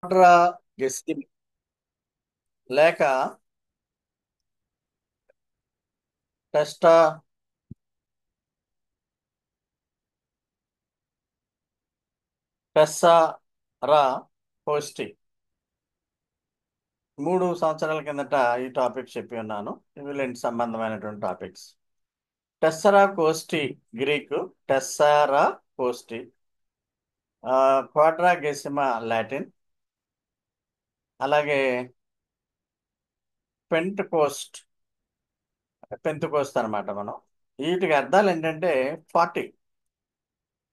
క్వాడ్రా గెస్సిమ్ లేక టెస్టా టెస్సారా పోస్టి 3 సంవత్సరాల కిందట ఈ టాపిక్ చెప్పి ఉన్నాను. ఇవి రెండు సంబంధమైనటువంటి టాపిక్స్. టెస్సరా కోస్టి గ్రీకు, టెస్సారా కోస్టి, క్వాడ్రా గెసిమా లాటిన్, అలాగే పెంట్ కోస్ట్ అనమాట. మనం వీటికి అర్థాలు ఏంటంటే 40.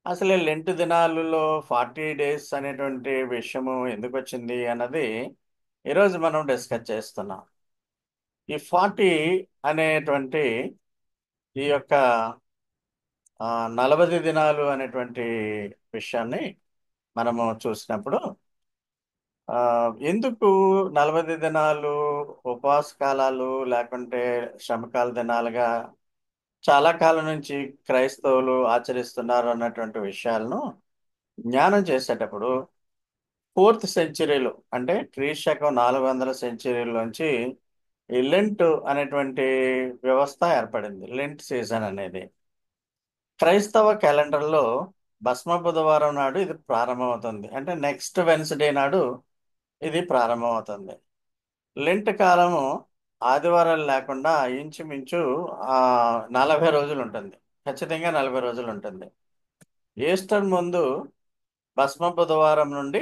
అసలు ఈ లెంట్ దినాలలో 40 డేస్ అనేటువంటి విషయము ఎందుకు వచ్చింది అన్నది ఈరోజు మనం డిస్కస్ చేస్తున్నాం. ఈ 40 అనేటువంటి ఈ యొక్క 40 దినాలు అనేటువంటి విషయాన్ని మనము చూసినప్పుడు ఆ, ఎందుకు 40 దినాలు ఉపవాస కాలాలు లేకుంటే శ్రమకాల దినాలుగా చాలా కాలం నుంచి క్రైస్తవులు ఆచరిస్తున్నారు అన్నటువంటి విషయాలను జ్ఞానం చేసేటప్పుడు 4th సెంచరీలో అంటే క్రీస్తు 400 సెంచరీలోంచి ఈ లెంట్ అనేటువంటి వ్యవస్థ ఏర్పడింది. లెంట్ సీజన్ అనేది క్రైస్తవ క్యాలెండర్లో భస్మ బుధవారం నాడు ఇది ప్రారంభమవుతుంది. అంటే నెక్స్ట్ వెన్స్డే నాడు ఇది ప్రారంభమవుతుంది. లెంట్ కాలము ఆదివారాలు లేకుండా ఇంచుమించు ఆ 40 రోజులు ఉంటుంది. ఖచ్చితంగా 40 రోజులు ఉంటుంది. ఈస్టర్ ముందు భస్మ బుధవారం నుండి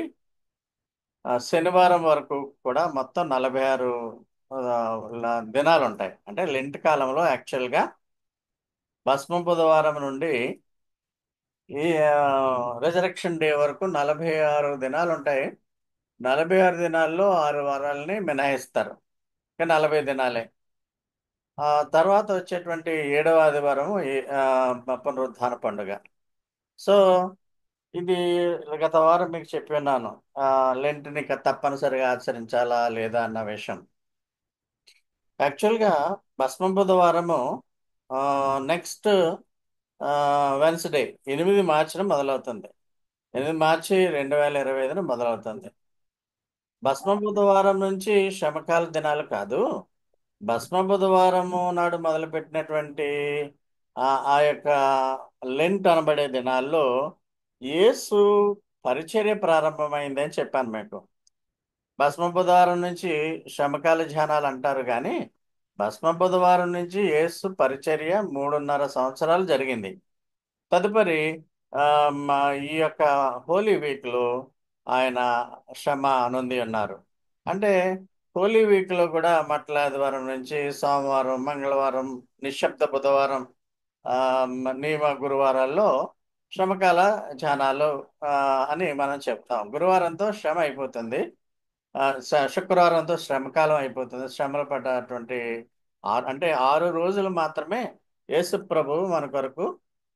శనివారం వరకు కూడా మొత్తం 46 దినాలు ఉంటాయి. అంటే లెంట్ కాలంలో యాక్చువల్గా భస్మ బుధవారం నుండి ఈ రిజరెక్షన్ డే వరకు 46 దినాలు ఉంటాయి. 46 దినాల్లో 6 వారాలని మినహాయిస్తారు. ఇంకా 40 దినాలే. ఆ తర్వాత వచ్చేటువంటి 7వ ఆదివారం పునరుత్థాన పండుగ. సో ఇది గత వారం మీకు చెప్పి ఉన్నాను. లెంట్ని తప్పనిసరిగా ఆచరించాలా లేదా అన్న విషయం. యాక్చువల్గా భస్మ బుధవారము నెక్స్ట్ వెన్స్డే 8 మార్చిన మొదలవుతుంది. 8 మార్చి 2025 మొదలవుతుంది. భస్మ బుధవారం నుంచి శ్రమకాల దినాలు కాదు. భస్మ బుధవారము నాడు మొదలుపెట్టినటువంటి ఆ యొక్క లెంట్ అనబడే దినాల్లో యేసు పరిచర్య ప్రారంభమైంది అని చెప్పాను మీకు. భస్మ బుధవారం నుంచి శ్రమకాల ధ్యానాలు అంటారు కానీ భస్మ బుధవారం నుంచి యేసు పరిచర్య 3.5 సంవత్సరాలు జరిగింది. తదుపరి ఆ, ఈ యొక్క హోలీ వీక్లో ఆయన శ్రమ నొంది ఉన్నారు. అంటే హోలీ వీక్లో కూడా మట్ల ఆదివారం నుంచి సోమవారం, మంగళవారం, నిశ్శబ్ద బుధవారం, ఆ, నియమ గురువారాల్లో శ్రమకాల ధ్యానాలు ఆ, అని మనం చెప్తాం. గురువారంతో శ్రమ అయిపోతుంది. శుక్రవారంతో శ్రమకాలం అయిపోతుంది. శ్రమలు పడ్డటువంటి అంటే 6 రోజులు మాత్రమే యేసు ప్రభువు మన కొరకు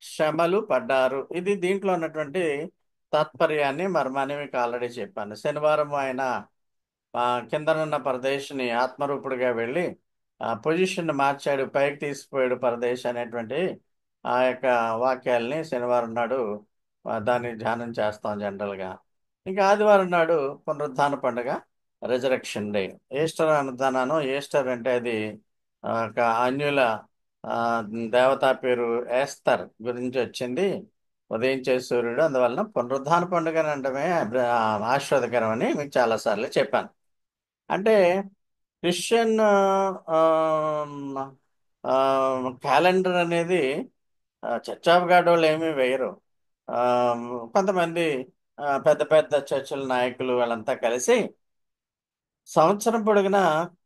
శ్రమలు పడ్డారు. ఇది దీంట్లో ఉన్నటువంటి తాత్పర్యాన్ని మర్మాన్ని మీకు ఆల్రెడీ చెప్పాను. శనివారం ఆయన కిందనున్న పరదేశిని ఆత్మరూపుడిగా వెళ్ళి పొజిషన్ మార్చాడు, పైకి తీసిపోయాడు పరదేశ్ అనేటువంటి ఆ యొక్క వాక్యాల్ని శనివారం నాడు దాన్ని ధ్యానం చేస్తాం జనరల్గా. ఇంకా ఆదివారం నాడు పునరుత్థాన పండుగ, రిజరెక్షన్ డే. ఈస్టర్ అనుదానాను, ఈస్టర్ అంటే అది ఒక అన్యుల ఆ, దేవతా పేరు ఏస్తర్ గురించి వచ్చింది. ఉదయించే సూర్యుడు, అందువలన పునరుత్థాన పండుగ అనడమే ఆశీర్వాదకరమని మీకు చాలాసార్లు చెప్పాను. అంటే క్రిస్టియన్ క్యాలెండర్ అనేది చర్చ్ ఆఫ్ గాడ్ వాళ్ళు ఏమీ వేయరు. ఆ, కొంతమంది పెద్ద పెద్ద చర్చిల నాయకులు వాళ్ళంతా కలిసి సంవత్సరం పొడుగునా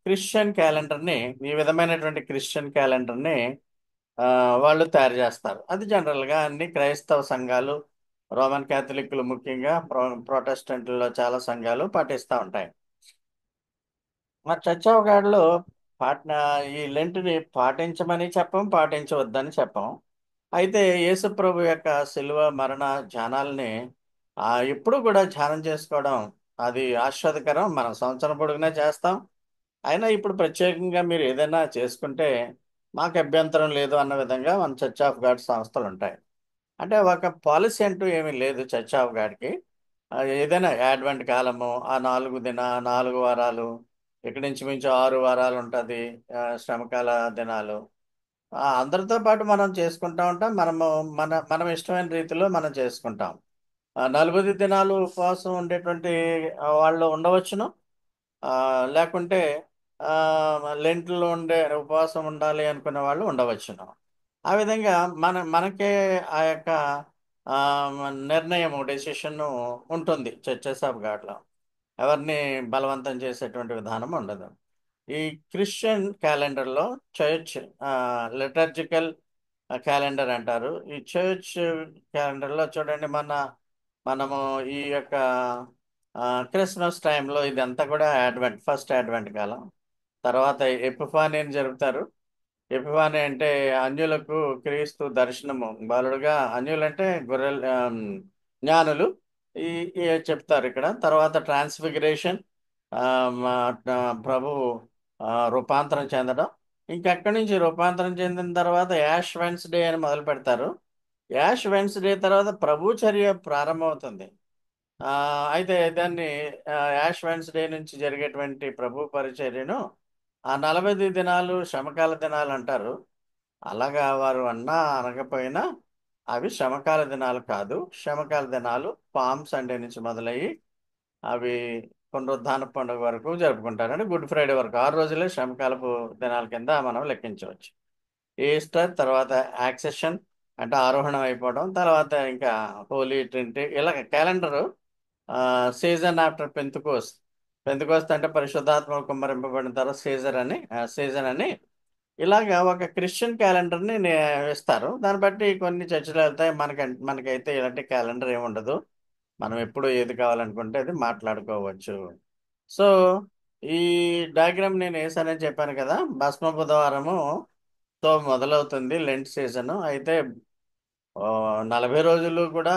క్రిస్టియన్ క్యాలెండర్ని, ఈ విధమైనటువంటి క్రిస్టియన్ క్యాలెండర్ని ఆ, వాళ్ళు తయారు చేస్తారు. అది జనరల్గా అన్ని క్రైస్తవ సంఘాలు, రోమన్ క్యాథలిక్లు ముఖ్యంగా, ప్రొటెస్టెంట్లో చాలా సంఘాలు పాటిస్తూ ఉంటాయి. మా చర్చ్ ఆఫ్ గాడ్లో పాట ఈ లెంట్ని పాటించమని చెప్పం, పాటించవద్దని చెప్పం. అయితే యేసు ప్రభు యొక్క శిలువ మరణ ధ్యానాల్ని ఎప్పుడు కూడా ధ్యానం చేసుకోవడం అది ఆస్వాదకరం. మనం సంవత్సరం పొడుగునా చేస్తాం. అయినా ఇప్పుడు ప్రత్యేకంగా మీరు ఏదైనా చేసుకుంటే మాకు అభ్యంతరం లేదు అన్న విధంగా మన చర్చ్ ఆఫ్ గాడ్ సంస్థలు ఉంటాయి. అంటే ఒక పాలసీ అంటూ ఏమీ లేదు చర్చ్ ఆఫ్ గాడ్కి. ఏదైనా యాడ్వెంట్ కాలము ఆ 4 వారాలు, ఇక్కడి నుంచి మించి 6 వారాలు ఉంటుంది. శ్రమకాల దినాలు అందరితో పాటు మనం చేసుకుంటా ఉంటాం. మనం ఇష్టమైన రీతిలో మనం చేసుకుంటాం. 40 దినాలు ఉపవాసం ఉండేటువంటి వాళ్ళు ఉండవచ్చును. లేకుంటే లెంట్లో ఉండే ఉపవాసం ఉండాలి అనుకునే వాళ్ళు ఉండవచ్చును. ఆ విధంగా మనకే ఆ యొక్క నిర్ణయము డెసిషన్ ఉంటుంది చర్చెస్ ఆఫ్ గాడ్లో. ఎవరిని బలవంతం చేసేటువంటి విధానం ఉండదు. ఈ క్రిస్టియన్ క్యాలెండర్లో చర్చ్ లిటర్జికల్ క్యాలెండర్ అంటారు. ఈ చర్చ్ క్యాలెండర్లో చూడండి, మనము ఈ యొక్క క్రిస్మస్ టైంలో ఇదంతా కూడా ఫస్ట్ అడ్వెంట్ కాలం. తర్వాత ఎపిఫానీ అని జరుపుతారు. ఎపిఫానీ అంటే అన్యులకు క్రీస్తు దర్శనము బాలుడుగా, అన్యులంటే గొర్రెలు, జ్ఞానులు ఈ ఈ చెప్తారు ఇక్కడ. తర్వాత ట్రాన్స్ఫిగరేషన్, ప్రభువు రూపాంతరం చెందడం. ఇంకక్కడి నుంచి రూపాంతరం చెందిన తర్వాత యాష్ వెన్స్డే అని మొదలు పెడతారు. యాష్ వెన్స్డే తర్వాత ప్రభు చర్య ప్రారంభమవుతుంది. ఆ, అయితే దాన్ని యాష్ వెన్స్డే నుంచి జరిగేటువంటి ప్రభు పరిచర్యను ఆ 40 దినాలు శ్రమకాల దినాలు అంటారు. అలాగా వారు అన్నా అనకపోయినా అవి శ్రమకాల దినాలు కాదు. శ్రమకాల దినాలు పామ్ సండే నుంచి మొదలయ్యి అవి పునరుద్ధాన పండుగ వరకు జరుపుకుంటారు. అంటే గుడ్ ఫ్రైడే వరకు 6 రోజులే శ్రమకాలపు దినాల కింద మనం లెక్కించవచ్చు. ఈస్టర్ తర్వాత యాక్సెషన్ అంటే ఆరోహణం అయిపోవడం, తర్వాత ఇంకా హోలీ ట్రింటీ, ఇలా క్యాలెండరు సీజన్ ఆఫ్టర్ పెంతుకోస్. పెంతుకోస్త్ అంటే పరిశుద్ధాత్మ కుమ్మరింపబడిన తర్వాత సీజన్ అని ఇలాగా ఒక క్రిస్టియన్ క్యాలెండర్ని ఇస్తారు. దాన్ని బట్టి కొన్ని చర్చలు వెళ్తాయి. మనకైతే ఇలాంటి క్యాలెండర్ ఏమి ఉండదు. మనం ఎప్పుడు ఏది కావాలనుకుంటే అది మాట్లాడుకోవచ్చు. సో ఈ డయాగ్రామ్ నేను వేసానని చెప్పాను కదా. భస్మ బుధవారము తో మొదలవుతుంది లెంట్ సీజన్. అయితే 40 రోజులు కూడా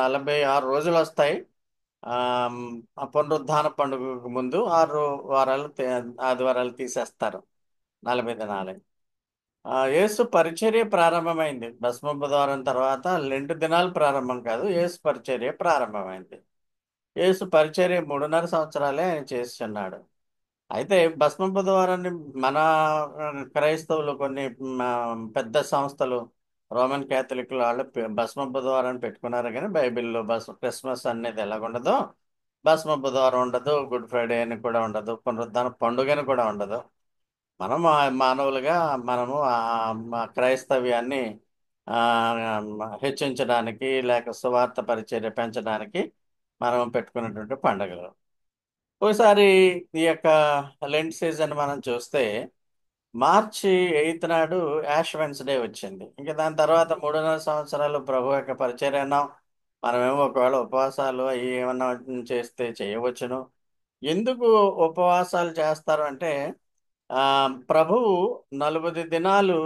46 రోజులు వస్తాయి. ఆమ్, ఆ పునరుద్ధాన పండుగకు ముందు 6 వారాలు ఆదివారాలు తీసేస్తారు. 40 దినాలు. యేసు పరిచర్య ప్రారంభమైంది భస్మ బుధవారం తర్వాత. 2 దినాలు ప్రారంభం కాదు, యేసు పరిచర్య ప్రారంభమైంది. యేసు పరిచర్య 3.5 సంవత్సరాలే ఆయన చేస్తున్నాడు. అయితే భస్మ బుధవారాన్ని మన క్రైస్తవులు కొన్ని పెద్ద సంస్థలు, రోమన్ క్యాథలిక్లు వాళ్ళు భస్మ బుధవారాన్ని పెట్టుకున్నారు. కానీ బైబిల్లో క్రిస్మస్ అనేది ఎలాగుండదో భస్మ బుధవారం ఉండదు, గుడ్ ఫ్రైడే అని కూడా ఉండదు, పునరుద్ధాన పండుగని కూడా ఉండదు. మనం మానవులుగా మనము మా క్రైస్తవ్యాన్ని ఆ, హెచ్చించడానికి లేక సువార్త పరిచర్య పెంచడానికి మనం పెట్టుకున్నటువంటి పండుగలు. ఒకసారి ఈ యొక్క లెంట్ సీజన్ మనం చూస్తే మార్చి 8 నాడు యాష్ వెన్స్డే వచ్చింది. ఇంకా దాని తర్వాత 3.5 సంవత్సరాలు ప్రభు యొక్క పరిచర్య అన్నాం. మనమేమో ఒకవేళ ఉపవాసాలు అవి ఏమన్నా చేస్తే చేయవచ్చును. ఎందుకు ఉపవాసాలు చేస్తారు అంటే ఆ ప్రభువు 40 దినాలు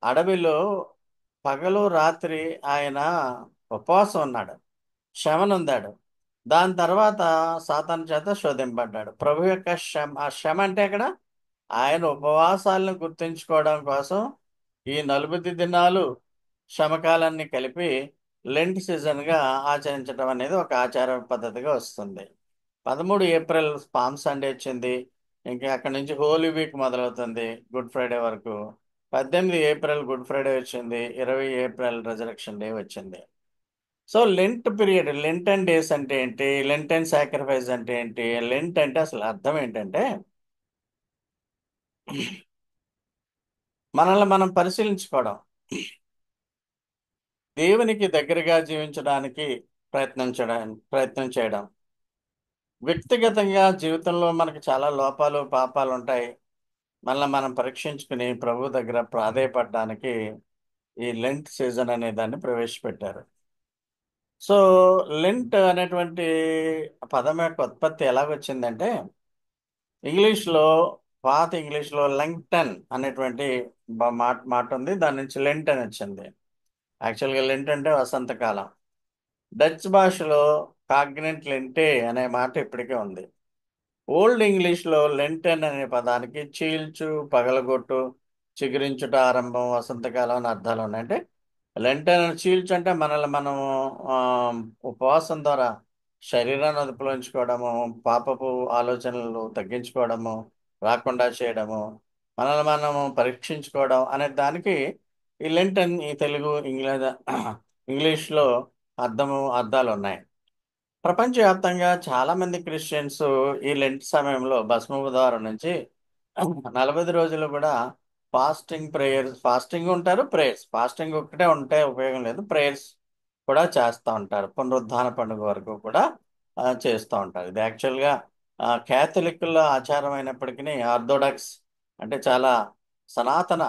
అడవిలో పగలు రాత్రి ఆయన ఉపవాసం ఉన్నాడు, శ్రమనుందాడు. దాని తర్వాత సాతాను చేత శోధింపడ్డాడు. ప్రభు యొక్క శ్రమ, ఆ శ్రమ అంటే అక్కడ ఆయన ఉపవాసాలను గుర్తుంచుకోవడం కోసం ఈ 40 దినాలు శ్రమకాలాన్ని కలిపి లెంట్ సీజన్గా ఆచరించడం అనేది ఒక ఆచార పద్ధతిగా వస్తుంది. 13 ఏప్రిల్ పామ్ సండే వచ్చింది. ఇంకా అక్కడి నుంచి హోలీ వీక్ మొదలవుతుంది గుడ్ ఫ్రైడే వరకు. 18 ఏప్రిల్ గుడ్ ఫ్రైడే వచ్చింది. 20 ఏప్రిల్ రెజరక్షన్ డే వచ్చింది. So Lent period, Lent and days అంటే ఏంటి, లెంట్ అండ్ సాక్రిఫైస్ అంటే ఏంటి, లెంట్ అంటే అసలు అర్థం ఏంటంటే మనల్ని మనం పరిశీలించుకోవడం, దేవునికి దగ్గరగా జీవించడానికి ప్రయత్నం చేయడం. వ్యక్తిగతంగా జీవితంలో మనకు చాలా లోపాలు పాపాలు ఉంటాయి. మనల్ని మనం పరీక్షించుకుని ప్రభు దగ్గర ప్రాధేయపడడానికి ఈ లెంట్ సీజన్ అనే దాన్ని ప్రవేశపెట్టారు. సో లెంట్ అనేటువంటి పదం యొక్క ఉత్పత్తి ఎలాగొచ్చిందంటే ఇంగ్లీష్లో, పాత ఇంగ్లీష్లో లెంగ్టన్ అనేటువంటి మాట ఉంది. దాని నుంచి లెంట్ అని వచ్చింది. యాక్చువల్గా లెంట్ అంటే వసంతకాలం. డచ్ భాషలో కాగ్నెంట్ లెంటే అనే మాట ఇప్పటికే ఉంది. ఓల్డ్ ఇంగ్లీష్లో లెంటెన్ అనే పదానికి చీల్చు, పగలగొట్టు, చిగురించుట, ఆరంభం, వసంతకాలం అని అర్థాలు ఉన్నాయి. అంటే లెంటెన్ చీల్చు అంటే మనల్ని మనం ఆ, ఉపవాసం ద్వారా శరీరాన్ని అదుపులో ఉంచుకోవడము, పాపపు ఆలోచనలు తగ్గించుకోవడము, రాకుండా చేయడము, మనల్ని మనము పరీక్షించుకోవడం అనే దానికి ఈ లెంట్ అని ఈ తెలుగు ఇంగ్లీష్లో అర్థాలు ఉన్నాయి. ప్రపంచవ్యాప్తంగా చాలా మంది క్రిస్టియన్స్ ఈ లెంట్ సమయంలో భస్మబుధవారం నుంచి 40 రోజులు కూడా ఫాస్టింగ్ ప్రేయర్స్, ఫాస్టింగ్ ఉంటారు, ప్రేయర్స్. ఫాస్టింగ్ ఒక్కటే ఉంటే ఉపయోగం లేదు, ప్రేయర్స్ కూడా చేస్తూ ఉంటారు. పునరుద్ధాన పండుగ వరకు కూడా చేస్తూ ఉంటారు. ఇది యాక్చువల్గా క్యాథలిక్ల ఆచారం అయినప్పటికీ ఆర్థోడాక్స్ అంటే చాలా సనాతన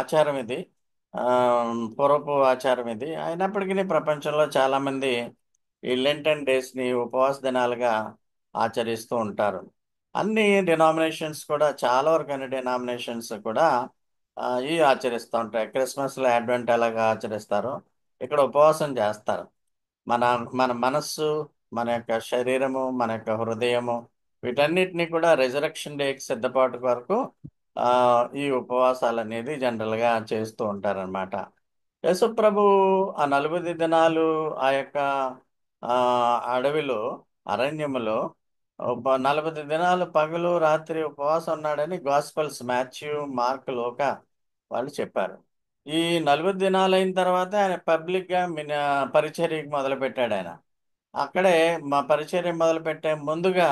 ఆచారం ఇది. పూర్వపు ఆచారం ఇది అయినప్పటికీ ప్రపంచంలో చాలామంది ఈ లెంటన్ డేస్ని ఉపవాస దినాలుగా ఆచరిస్తూ ఉంటారు. అన్ని డినామినేషన్స్ కూడా, చాలా వరకు అన్ని డినామినేషన్స్ కూడా ఇవి ఆచరిస్తూ ఉంటాయి. క్రిస్మస్లో అడ్వెంట్ ఎలాగా ఆచరిస్తారో ఇక్కడ ఉపవాసం చేస్తారు. మన మన మనస్సు, మన యొక్క శరీరము, మన యొక్క హృదయము, వీటన్నిటిని కూడా రెజరక్షన్ డేకి సిద్ధపాటు వరకు ఆ, ఈ ఉపవాసాలు అనేది జనరల్గా చేస్తూ ఉంటారనమాట. యేసుప్రభు ఆ 40 దినాలు ఆ యొక్క ఆ, అడవిలో, అరణ్యములో 40 దినాలు పగలు రాత్రి ఉపవాసం ఉన్నాడని గాస్పల్స్ మాథ్యూ, మార్క్, లూకా వాళ్ళు చెప్పారు. ఈ 40 దినాలు అయిన తర్వాత ఆయన పబ్లిక్గా పరిచర్యకి మొదలుపెట్టాడు ఆయన. అక్కడే మా పరిచర్య మొదలుపెట్టే ముందుగా,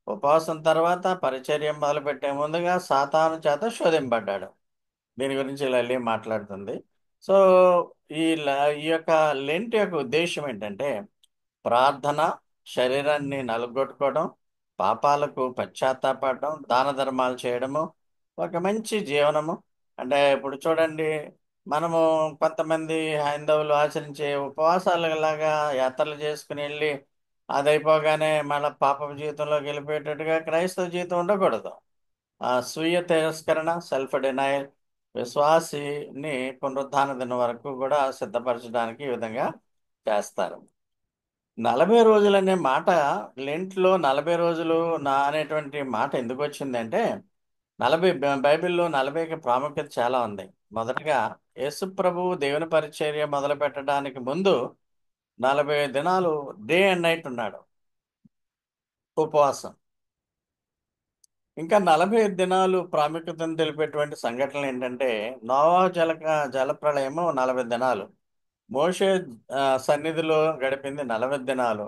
ఉపవాసం తర్వాత పరిచర్య మొదలుపెట్టే ముందుగా సాతాను చేత శోధింపబడ్డాడు. దీని గురించి లలి మాట్లాడుతుంది. సో ఈ యొక్క లెంట్ యొక్క ఉద్దేశం ఏంటంటే ప్రార్థన, శరీరాన్ని నలుగొట్టుకోవడం, పాపాలకు పశ్చాత్తాపడడం, దాన ధర్మాలు చేయడము, ఒక మంచి జీవనము. అంటే ఇప్పుడు చూడండి, మనము కొంతమంది హైందవులు ఆచరించే ఉపవాసాలు లాగా యాత్రలు చేసుకుని వెళ్ళి అది అయిపోగానే మళ్ళీ పాప జీవితంలోకి వెళ్ళిపోయేటట్టుగా క్రైస్తవ జీవితం ఉండకూడదు. స్వీయ తిరస్కరణ, సెల్ఫ్ డినయల్, విశ్వాసిని పునరుద్ధాన దినం వరకు కూడా సిద్ధపరచడానికి ఈ విధంగా చేస్తారు. 40 రోజులు అనే మాట, లెంట్లో 40 రోజులు అనేటువంటి మాట ఎందుకు వచ్చిందంటే, బైబిల్లో 40కి ప్రాముఖ్యత చాలా ఉంది. మొదటగా యేసు ప్రభువు దేవుని పరిచర్య మొదలు పెట్టడానికి ముందు 40 దినాలు డే అండ్ నైట్ ఉన్నాడు ఉపవాసం. ఇంకా 45 దినాలు ప్రాముఖ్యతను తెలిపేటువంటి సంఘటనలు ఏంటంటే, నోవా జలప్రళయము 40 దినాలు, మోషే సన్నిధిలో గడిపింది 40 దినాలు,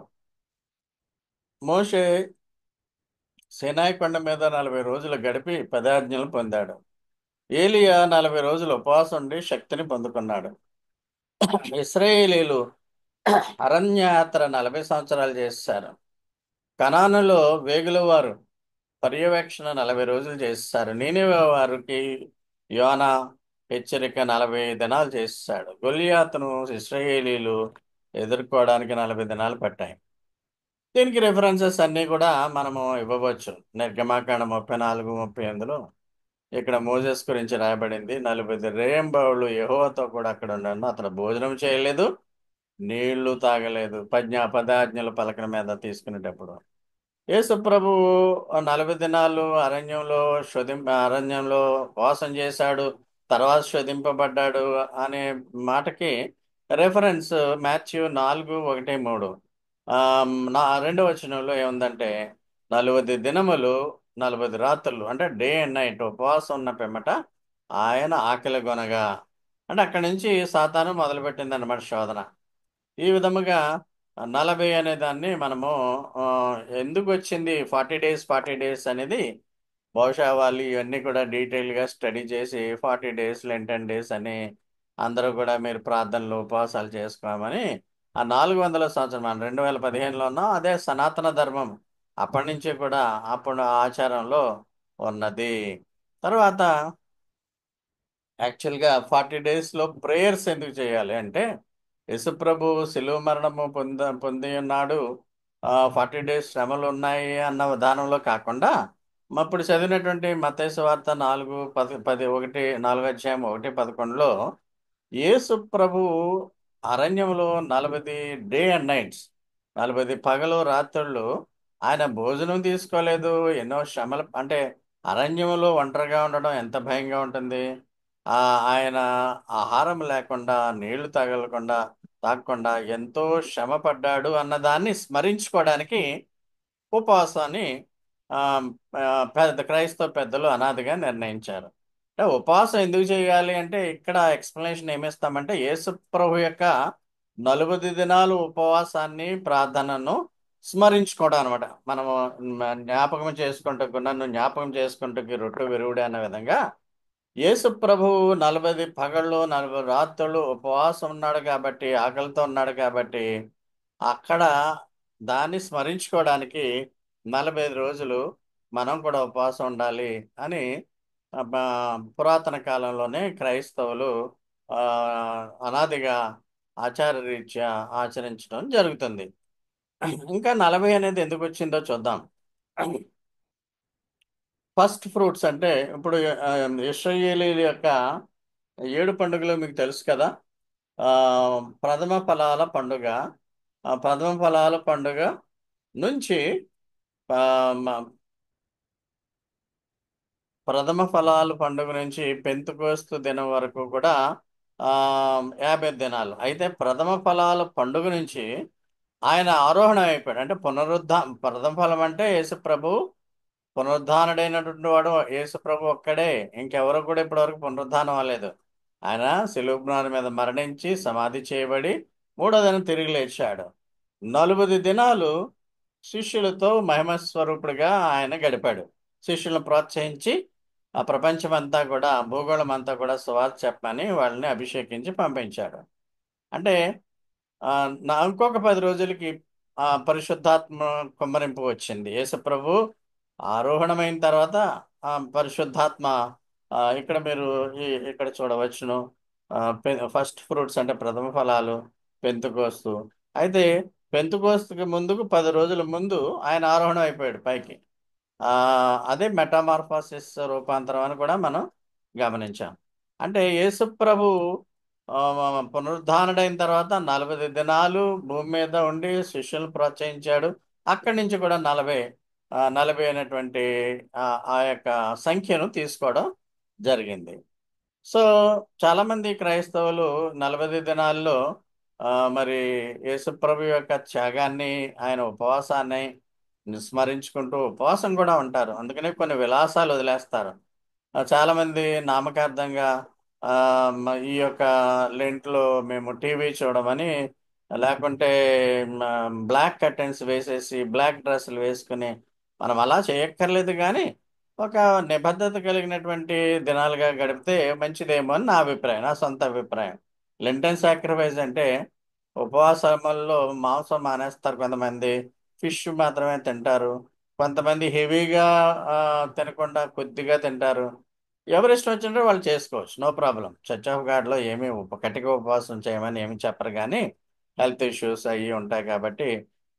మోషే సినాయి కొండ మీద 40 రోజులు గడిపి 10 ఆజ్ఞలు పొందాడు. ఏలియా 40 రోజులు ఉపవాసం ఉండి శక్తిని పొందుకున్నాడు. ఇశ్రాయేలీలు అరణ్యయాత్ర 40 సంవత్సరాలు చేశారు. కనానులో వేగుల వారు పర్యవేక్షణ 40 రోజులు చేశారు. నీనివే వారికి యోనా హెచ్చరిక 40 దినాలు చేశాడు. గొల్లియాతును ఇశ్రాయేలీలు ఎదుర్కోవడానికి 40 దినాలు పట్టాయి. దీనికి రిఫరెన్సెస్ అన్నీ కూడా మనము ఇవ్వవచ్చు. నిర్గమాకాండం 34-38లో ఇక్కడ మోజెస్ గురించి రాయబడింది. 40 రేయింబవళ్ళు యెహోవాతో కూడా అక్కడ ఉన్నాడు. అతను భోజనం చేయలేదు, నీళ్లు తాగలేదు, పదాజ్ఞలు పలకల మీద తీసుకునేటప్పుడు. యేసు ప్రభువు 40 దినాలు అరణ్యంలో వాసం చేశాడు, తర్వాత శోధింపబడ్డాడు అనే మాటకి రెఫరెన్స్ మాథ్యూ 4:1-3. రెండవ వచనంలో ఏముందంటే 40 దినములు 40 రాత్రులు అంటే డే అండ్ నైట్ ఉపవాసం ఉన్న పిమ్మట ఆయన ఆకలి గొనగా, అంటే అక్కడి నుంచి సాతాను మొదలుపెట్టింది అన్నమాట శోధన. ఈ విధముగా 40 అనే దాన్ని మనము ఆ, ఎందుకు వచ్చింది 40 డేస్ అనేది, బహుశా వాళ్ళు ఇవన్నీ కూడా డీటెయిల్గా స్టడీ చేసి 40 డేస్ లెంటన్ డేస్ అని అందరూ కూడా మీరు ప్రార్థనలు ఉపవాసాలు చేసుకోమని, ఆ 400 సంవత్సరం మనం 2015లో ఉన్నాం, అదే సనాతన ధర్మం అప్పటి నుంచి కూడా అప్పుడు ఆచారంలో ఉన్నది. తర్వాత యాక్చువల్గా 40 డేస్లో ప్రేయర్స్ ఎందుకు చేయాలి అంటే, యేసుప్రభు శిలువ మరణము పొంది ఉన్నాడు, 40 డేస్ శ్రమలు ఉన్నాయి అన్న విధానంలో కాకుండా, ఇప్పుడు చదివినటువంటి మత్తయి సువార్త 4:11 యేసు ప్రభు అరణ్యంలో 40 డే అండ్ నైట్స్, 40 పగలు రాత్రుళ్ళు ఆయన భోజనం తీసుకోలేదు. ఎన్నో శ్రమలు, అంటే అరణ్యంలో ఒంటరిగా ఉండడం ఎంత భయంగా ఉంటుంది. ఆయన ఆహారం లేకుండా, నీళ్లు తాగలకుండా తాగకుండా ఎంతో శ్రమ పడ్డాడు అన్నదాన్ని స్మరించుకోవడానికి ఉపవాసాన్ని ఆ, పెద్ద క్రైస్తవ పెద్దలు అనాదిగా నిర్ణయించారు. అంటే ఉపవాసం ఎందుకు చేయాలి అంటే ఇక్కడ ఎక్స్ప్లెనేషన్ ఏమిస్తామంటే యేసు ప్రభు యొక్క 40 దినాలు ఉపవాసాన్ని ప్రార్థనను స్మరించుకోవడం అనమాట. మనము జ్ఞాపకం చేసుకుంటూ నన్ను జ్ఞాపకం చేసుకుంటూ రొట్టె విరుగుడు అనే విధంగా యేసు ప్రభువు 40 పగళ్ళు 40 రాత్రులు ఉపవాసం ఉన్నాడు కాబట్టి, ఆకలితో ఉన్నాడు కాబట్టి అక్కడ దాన్ని స్మరించుకోవడానికి 45 రోజులు మనం కూడా ఉపవాసం ఉండాలి అని పురాతన కాలంలోనే క్రైస్తవులు ఆ, అనాదిగా ఆచారరీత్యా ఆచరించడం జరుగుతుంది. ఇంకా 40 అనేది ఎందుకు వచ్చిందో చూద్దాం. ఫస్ట్ ఫ్రూట్స్ అంటే ఇప్పుడు ఇశ్రాయేలీయుల యొక్క 7 పండుగలు మీకు తెలుసు కదా. ఆ ప్రథమ ఫలాల పండుగ. ఆ ప్రథమ ఫలాల పండుగ నుంచి ఆ, మ- ప్రథమ ఫలాల పండుగ నుంచి పెంతుకోస్తు దినం వరకు కూడా ఆ 50 దినాలు. అయితే ప్రథమ ఫలాల పండుగ నుంచి ఆయన ఆరోహణ అయిపోయాడు. అంటే ప్రథమ ఫలం అంటే యేసు ప్రభు పునరుద్ధానుడైనటువంటి వాడు యేసు ప్రభు ఒక్కడే. ఇంకెవరు కూడా ఇప్పటివరకు పునరుద్ధానం అవ్వలేదు. ఆయన శిలువ మ్రాను మీద మరణించి సమాధి చేయబడి 3వ దినం తిరిగి లేచాడు. 40 దినాలు శిష్యులతో మహిమ స్వరూపుడిగా ఆయన గడిపాడు. శిష్యులను ప్రోత్సహించి ఆ ప్రపంచమంతా కూడా భూగోళం అంతా కూడా సువార్త చెప్పమని వాళ్ళని అభిషేకించి పంపించాడు. అంటే ఇంకొక 10 రోజులకి పరిశుద్ధాత్మ కుమ్మరింపు వచ్చింది. యేసుప్రభు ఆరోహణమైన తర్వాత పరిశుద్ధాత్మ ఇక్కడ మీరు ఇక్కడ చూడవచ్చును. ఫస్ట్ ఫ్రూట్స్ అంటే ప్రథమ ఫలాలు పెంతుకోస్తు. అయితే పెంతుకోస్తుకి ముందుకు 10 రోజుల ముందు ఆయన ఆరోహణం అయిపోయాడు పైకి. ఆ అదే మెటామార్ఫోసిస్ రూపాంతరం అని కూడా మనం గమనించాం. అంటే యేసు ప్రభు ఆ, పునరుద్ధానుడైన తర్వాత 40 దినాలు భూమి మీద ఉండి శిష్యులను ప్రోత్సహించాడు. అక్కడి నుంచి కూడా 40 అనేటువంటి ఆ యొక్క సంఖ్యను తీసుకోవడం జరిగింది. సో చాలా మంది క్రైస్తవులు 40 దినాల్లో ఆ, మరి యేసుప్రభు యొక్క త్యాగాన్ని ఆయన ఉపవాసాన్ని స్మరించుకుంటూ ఉపవాసం కూడా ఉంటారు. అందుకనే కొన్ని విలాసాలు వదిలేస్తారు. చాలా మంది నామకార్థంగా ఈ యొక్క లెంట్లో మేము టీవీ చూడమని, లేకుంటే బ్లాక్ కర్టెన్స్ వేసేసి బ్లాక్ డ్రెస్సులు వేసుకుని మనం అలా చేయక్కర్లేదు. కానీ ఒక నిబద్ధత కలిగినటువంటి దినాలుగా గడిపితే మంచిదేమో అని నా అభిప్రాయం, నా సొంత అభిప్రాయం. లెంటన్ సాక్రిఫైస్ అంటే ఉపవాసముల్లో మాంసం మానేస్తారు కొంతమంది, ఫిష్ మాత్రమే తింటారు. కొంతమంది హెవీగా తినకుండా కొద్దిగా తింటారు. ఎవరి ఇష్టం వచ్చినట్టు వాళ్ళు చేసుకోవచ్చు, నో ప్రాబ్లం. చర్చ్ ఆఫ్ గాడ్లో ఏమీ కటిక ఉపవాసం చేయమని ఏమి చెప్పరు. కానీ హెల్త్ ఇష్యూస్ అవి ఉంటాయి కాబట్టి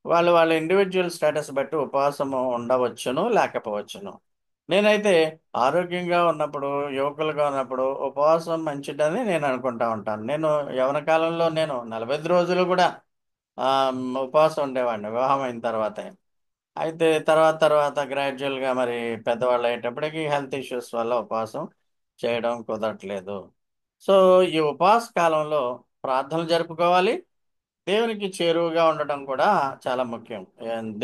వాళ్ళు వాళ్ళ ఇండివిజువల్ స్టేటస్ బట్టి ఉపవాసం ఉండవచ్చును, లేకపోవచ్చును. నేనైతే ఆరోగ్యంగా ఉన్నప్పుడు, యువకులుగా ఉన్నప్పుడు ఉపవాసం మంచిదని నేను అనుకుంటా ఉంటాను. నేను యవన కాలంలో నేను 45 రోజులు కూడా ఉపవాసం ఉండేవాడిని వివాహం అయిన తర్వాతే. అయితే తర్వాత తర్వాత గ్రాడ్యువల్గా మరి పెద్దవాళ్ళు అయ్యేటప్పటికి హెల్త్ ఇష్యూస్ వల్ల ఉపవాసం చేయడం కుదరట్లేదు. సో ఈ ఉపవాస కాలంలో ప్రార్థనలు జరుపుకోవాలి. దేవునికి చేరువగా ఉండటం కూడా చాలా ముఖ్యం.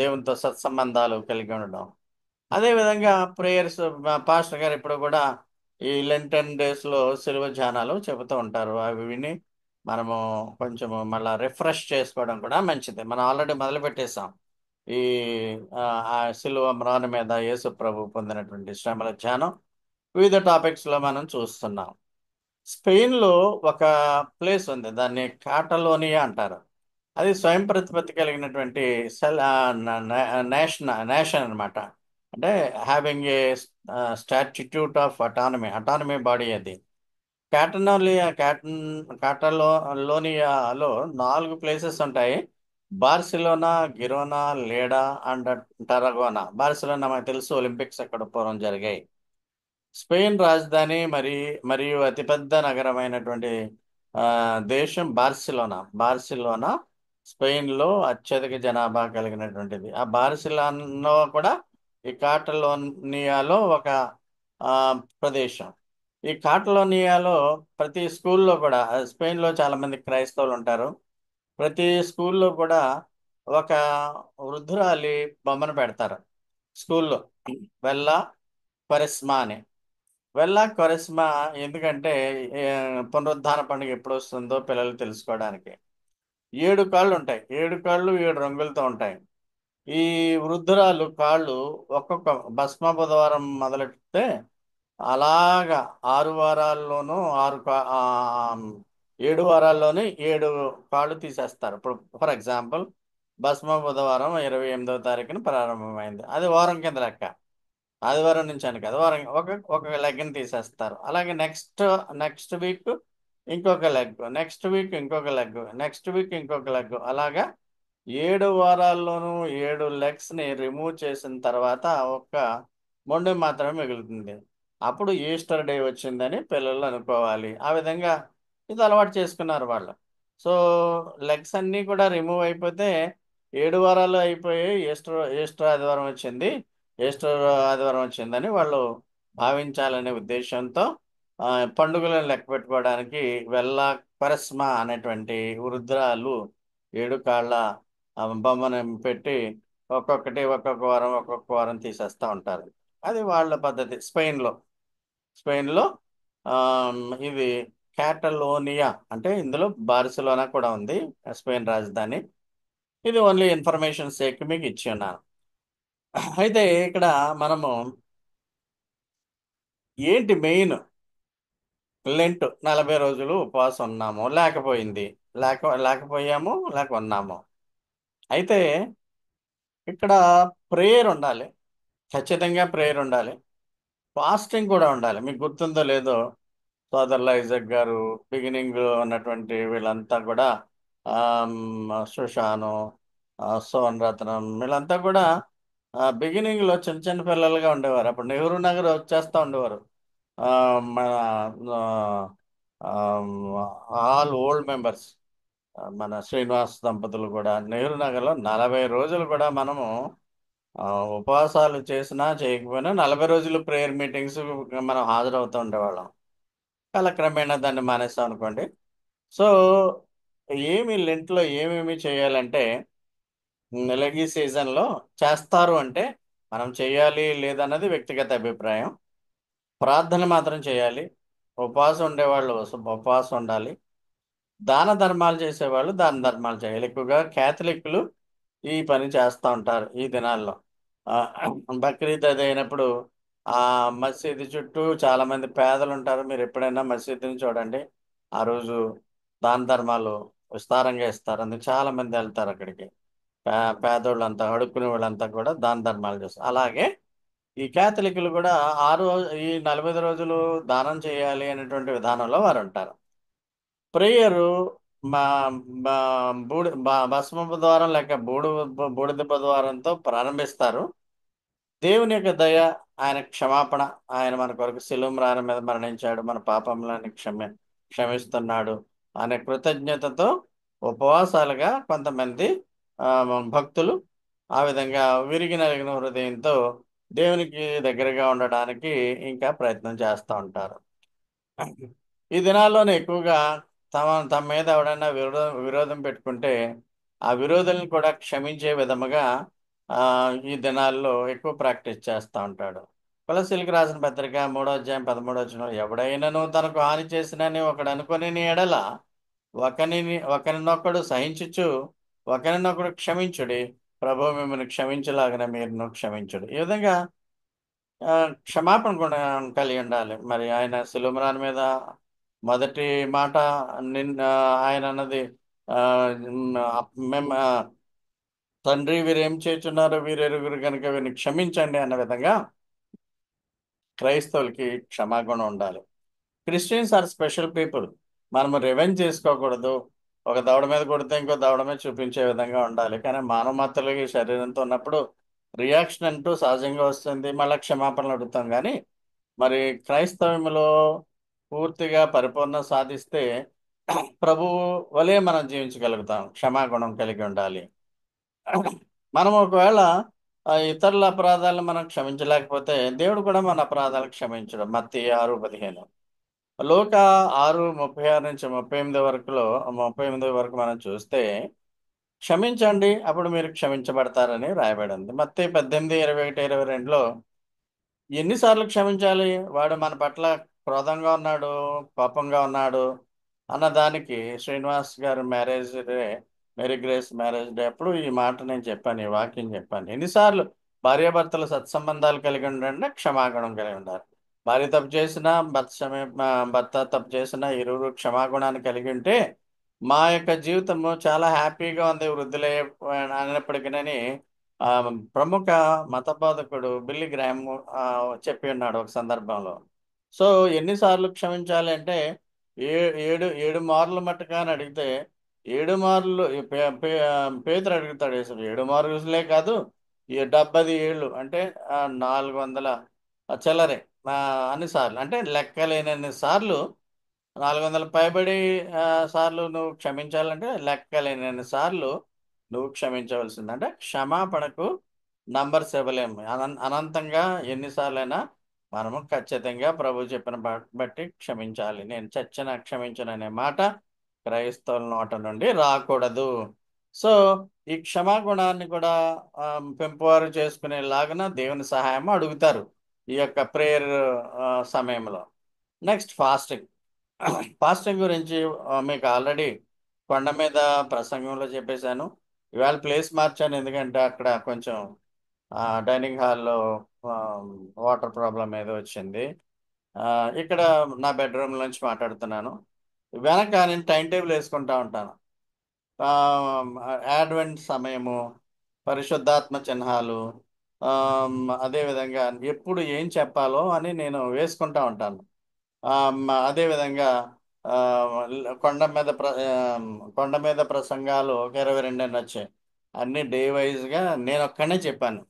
దేవునితో సత్సంబంధాలు కలిగి ఉండడం. అదేవిధంగా ప్రేయర్స్ పాస్టర్ గారు ఇప్పుడు కూడా ఈ లెంటన్ డేస్లో సిలువ ధ్యానాలు చెబుతూ ఉంటారు. అవి విని మనము కొంచెము మళ్ళా రిఫ్రెష్ చేసుకోవడం కూడా మంచిది. మనం ఆల్రెడీ మొదలు పెట్టేసాం ఈ ఆ సిలువ మ్రాను మీద యేసు ప్రభు పొందినటువంటి శ్రమల ధ్యానం. వివిధ టాపిక్స్లో మనం చూస్తున్నాం. స్పెయిన్లో ఒక ప్లేస్ ఉంది, దాన్ని కాటలోనియా అంటారు. అది స్వయం ప్రతిపత్తి కలిగినటువంటి సెల్ నేషన్ అన్నమాట. అంటే having a statute of autonomy body అది. కాటలోనియాలో 4 ప్లేసెస్ ఉంటాయి. బార్సిలోనా, గిరోనా, లేడా అండ్ టరగోనా. బార్సిలోనా మనకు తెలుసు, ఒలింపిక్స్ అక్కడ పూర్వం జరిగాయి. స్పెయిన్ రాజధాని మరియు అతిపెద్ద నగరమైనటువంటి ఆ, దేశం బార్సిలోనా స్పెయిన్లో అత్యధిక జనాభా కలిగినటువంటిది. ఆ బార్సిలోనా కూడా ఈ కాటలోనియాలో ఒక ఆ, ప్రదేశం. ఈ కాటలోనియాలో ప్రతి స్కూల్లో కూడా స్పెయిన్లో చాలా మంది క్రైస్తవులు ఉంటారు. ప్రతి స్కూల్లో కూడా ఒక వృద్ధురాలి బొమ్మను పెడతారు స్కూల్లో. వెల్లా కొరెస్మా అని. వెల్లా కొరెస్మా ఎందుకంటే ఏ, పునరుద్ధాన పండుగ ఎప్పుడు వస్తుందో పిల్లలు తెలుసుకోవడానికి. 7 కాళ్ళు ఉంటాయి. 7 కాళ్ళు 7 రంగులతో ఉంటాయి. ఈ వృద్ధురాలు కాళ్ళు ఒక్కొక్క భస్మ బుధవారం మొదలెడితే అలాగా 6 వారాల్లోనూ 7 వారాల్లోనే 7 కాళ్ళు తీసేస్తారు. ఇప్పుడు ఫర్ ఎగ్జాంపుల్ భస్మ బుధవారం 28వ తారీఖున ప్రారంభమైంది. అది వారం కింద లెక్క. ఆదివారం నుంచి అని కదా, వారం ఒక ఒక లెగ్ని తీసేస్తారు. అలాగే నెక్స్ట్ నెక్స్ట్ వీక్ ఇంకొక లెగ్, నెక్స్ట్ వీక్ ఇంకొక లెగ్, నెక్స్ట్ వీక్ ఇంకొక లెగ్, అలాగా 7 వారాల్లోనూ 7 లెగ్స్ని రిమూవ్ చేసిన తర్వాత ఒక్క మొండెం మాత్రమే మిగులుతుంది. అప్పుడు ఈస్టర్ డే వచ్చిందని పిల్లలు అనుకోవాలి. ఆ విధంగా ఇది అలవాటు చేసుకున్నారు వాళ్ళు. సో లెగ్స్ అన్నీ కూడా రిమూవ్ అయిపోతే 7 వారాలు అయిపోయి ఈస్టర్ ఈస్టర్ ఆదివారం వచ్చింది, ఈస్టర్ ఆదివారం వచ్చిందని వాళ్ళు భావించాలనే ఉద్దేశంతో ఆ, పండుగలను లెక్క పెట్టుకోవడానికి వెల్లా పరస్మా అనేటువంటి వృద్ధురాలు 7 కాళ్ళ బొమ్మను పెట్టి ఒక్కొక్క వారం ఒక్కొక్క వారం తీసేస్తూ ఉంటారు. అది వాళ్ళ పద్ధతి. స్పెయిన్లో ఇది క్యాటలోనియా అంటే ఇందులో బార్సిలోనా కూడా ఉంది, స్పెయిన్ రాజధాని. ఇది ఓన్లీ ఇన్ఫర్మేషన్ సేక్ మీకు ఇచ్చి ఉన్నాను. అయితే ఇక్కడ మనము ఏంటి మెయిన్, లెంట్ 40 రోజులు ఉపవాసం ఉన్నాము లేకపోయాము లేక ఉన్నాము. అయితే ఇక్కడ ప్రేయర్ ఉండాలి, ఖచ్చితంగా ప్రేయర్ ఉండాలి. ఫాస్టింగ్ కూడా ఉండాలి. మీకు గుర్తుందో లేదో, సోదరుల ఐజక్ గారు, బిగినింగ్ ఉన్నటువంటి వీళ్ళంతా కూడా సుషాను, సోన్ రత్నం, వీళ్ళంతా కూడా బిగినింగ్లో చిన్న చిన్న పిల్లలుగా ఉండేవారు. అప్పుడు నెహ్రూ నగర్ వచ్చేస్తూ ఉండేవారు. ఆ, మన ఆల్ ఓల్డ్ మెంబర్స్, మన శ్రీనివాస్ దంపతులు కూడా నెహ్రూ నగర్లో 40 రోజులు కూడా మనము ఆ, ఉపవాసాలు చేసినా చేయకపోయినా 40 రోజులు ప్రేయర్ మీటింగ్స్ మనం హాజరవుతూ ఉండేవాళ్ళం. కాలక్రమేణా దాన్ని మానేస్తాం అనుకోండి. సో లెంట్లో ఏమేమి చేయాలంటే, ఈ సీజన్లో చేస్తారు అంటే మనం చేయాలి లేదన్నది వ్యక్తిగత అభిప్రాయం. ప్రార్థన మాత్రం చేయాలి. ఉపవాసం ఉండేవాళ్ళు ఉపవాసం ఉండాలి. దాన ధర్మాలు చేసేవాళ్ళు దాన ధర్మాలు చేయాలి. ఎక్కువగా క్యాథలిక్లు ఈ పని చేస్తూ ఉంటారు ఈ దినాల్లో. ఆ, బక్రీద్ అది అయినప్పుడు ఆ మసీదు చుట్టూ చాలా మంది పేదలు ఉంటారు. మీరు ఎప్పుడైనా మసీదుని చూడండి. ఆ రోజు దాన ధర్మాలు విస్తారంగా ఇస్తారు. అందుకు చాలా మంది వెళ్తారు అక్కడికి. పేదోళ్ళంతా, అడుక్కునే వాళ్ళంతా కూడా దాన ధర్మాలు చేస్తారు. అలాగే ఈ క్యాథలిక్లు కూడా 40 రోజులు దానం చేయాలి అనేటువంటి విధానంలో వారు ఉంటారు. ప్రేయరు మా మా భస్మపు ద్వారం లేక బూడిద ద్వారంతో ప్రారంభిస్తారు. దేవుని యొక్క దయ, ఆయన క్షమాపణ, ఆయన మన కొరకు శిలువ మ్రాణ మీద మరణించాడు, మన పాపములను క్షమిస్తున్నాడు అనే కృతజ్ఞతతో ఉపవాసాలుగా కొంతమంది ఆ, భక్తులు ఆ విధంగా విరిగి నలిగిన హృదయంతో దేవునికి దగ్గరగా ఉండడానికి ఇంకా ప్రయత్నం చేస్తూ ఉంటారు. ఈ దినాల్లోనే ఎక్కువగా తమ మీద ఎవడైనా విరోధం పెట్టుకుంటే ఆ విరోధులను కూడా క్షమించే విధముగా ఆ, ఈ దినాల్లో ఎక్కువ ప్రాక్టీస్ చేస్తూ ఉంటాడు. కొలసీలకు రాసిన పత్రిక 3వ అధ్యాయం 13వ వచనం, ఎవడైనాను తనకు హాని చేసినని ఒకడు అనుకొని నీ ఎడల ఒకరినొకడు సహించుచు ఒకరినొకడు క్షమించుడి, ప్రభు మిమ్మల్ని క్షమించలాగిన మీరును క్షమించుడు. ఈ విధంగా ఆ, క్షమాపణ కూడా కలిగి ఉండాలి. మరి ఆయన శిలుమరాన్ మీద మొదటి మాట నిన్న ఆయన అన్నది ఆ, మేము తండ్రి వీరేం చేస్తున్నారు వీరెరుగురు కనుక వీరిని క్షమించండి అన్న విధంగా క్రైస్తవులకి క్షమాగుణం ఉండాలి. Christians are special people. మనము రివెంజ్ చేసుకోకూడదు. ఒక దవడ మీద కొడితే ఇంకో దవడ మీద చూపించే విధంగా ఉండాలి. కానీ మానవ మాత్రలకి శరీరంతో ఉన్నప్పుడు రియాక్షన్ అంటూ సహజంగా వస్తుంది. మళ్ళీ క్షమాపణలు అడుగుతాం. కానీ మరి క్రైస్తవంలో పూర్తిగా పరిపూర్ణ సాధిస్తే ప్రభువు వలె మనం జీవించగలుగుతాం. క్షమాగుణం కలిగి ఉండాలి. మనం ఒకవేళ ఇతరుల అపరాధాలను మనం క్షమించలేకపోతే దేవుడు కూడా మన అపరాధాలు క్షమించడం. మత్తయి 6:15. లోక 6:36 నుంచి 38 వరకులో 38 వరకు మనం చూస్తే క్షమించండి అప్పుడు మీరు క్షమించబడతారని రాయబడింది. మత్తయి 18:21-22లో ఎన్నిసార్లు క్షమించాలి? వాడు మన పట్ల క్రోధంగా ఉన్నాడు, కోపంగా ఉన్నాడు అన్నదానికి శ్రీనివాస్ గారు marriage day, Mary Grace marriage day అప్పుడు ఈ మాట నేను చెప్పాను. ఈ వాక్యం చెప్పాను. ఎన్నిసార్లు భార్యాభర్తలు సత్సంబంధాలు కలిగి ఉండండి, క్షమాగుణం కలిగి ఉండాలి. భార్య తప్పు చేసినా, భర్త తప్పు చేసినా ఇరువురు క్షమాగుణాన్ని కలిగి ఉంటే మా యొక్క జీవితము చాలా హ్యాపీగా ఉంది వృద్ధులే అయినప్పటికీనని ఆ, ప్రముఖ మత బోధకుడు బిల్లీ గ్రాహం చెప్పి ఉన్నాడు ఒక సందర్భంలో. సో ఎన్నిసార్లు క్షమించాలి అంటే ఏడు ఏడు మార్లు మట్టుగా అని అడిగితే ఏడు మార్లు పేతురు అడుగుతాడు యేసు. ఏడు మార్లులే కాదు, ఈ 70 ఏళ్ళు అంటే 400 చిల్లరే అన్నిసార్లు అంటే లెక్కలేనన్ని సార్లు 400 పైబడి సార్లు నువ్వు క్షమించాలంటే లెక్కలేనన్ని సార్లు నువ్వు క్షమించవలసింది. అంటే క్షమాపణకు నంబర్స్ ఇవ్వలేము. అనంతంగా ఎన్నిసార్లైనా మనము ఖచ్చితంగా ప్రభు చెప్పిన బట్టి క్షమించాలి. నేను చచ్చిన క్షమించను అనే మాట క్రైస్తవుల నోట నుండి రాకూడదు. సో ఈ క్షమాగుణాన్ని కూడా పెంపువారు చేసుకునేలాగా దేవుని సహాయం అడుగుతారు ఈ యొక్క ప్రేయర్ సమయంలో. Next fasting. ఫాస్టింగ్ గురించి మీకు ఆల్రెడీ కొండ మీద ప్రసంగంలో చెప్పేశాను. ఇవాళ ప్లేస్ మార్చాను ఎందుకంటే అక్కడ కొంచెం డైనింగ్ హాల్లో వాటర్ ప్రాబ్లం ఏదో వచ్చింది. ఆ, ఇక్కడ నా బెడ్రూమ్ నుంచి మాట్లాడుతున్నాను. వెనక నేను టైం టేబుల్ వేసుకుంటా ఉంటాను. ఆ, యాడ్వెంట్ సమయము, పరిశుద్ధాత్మ చిహ్నాలు, అదేవిధంగా ఎప్పుడు ఏం చెప్పాలో అని నేను వేసుకుంటా ఉంటాను. అదేవిధంగా ఆ, కొండ మీద ప్రసంగాలు ఒక 22 అని వచ్చాయి. అన్ని డే వైజ్గా నేను ఒక్కనే చెప్పాను.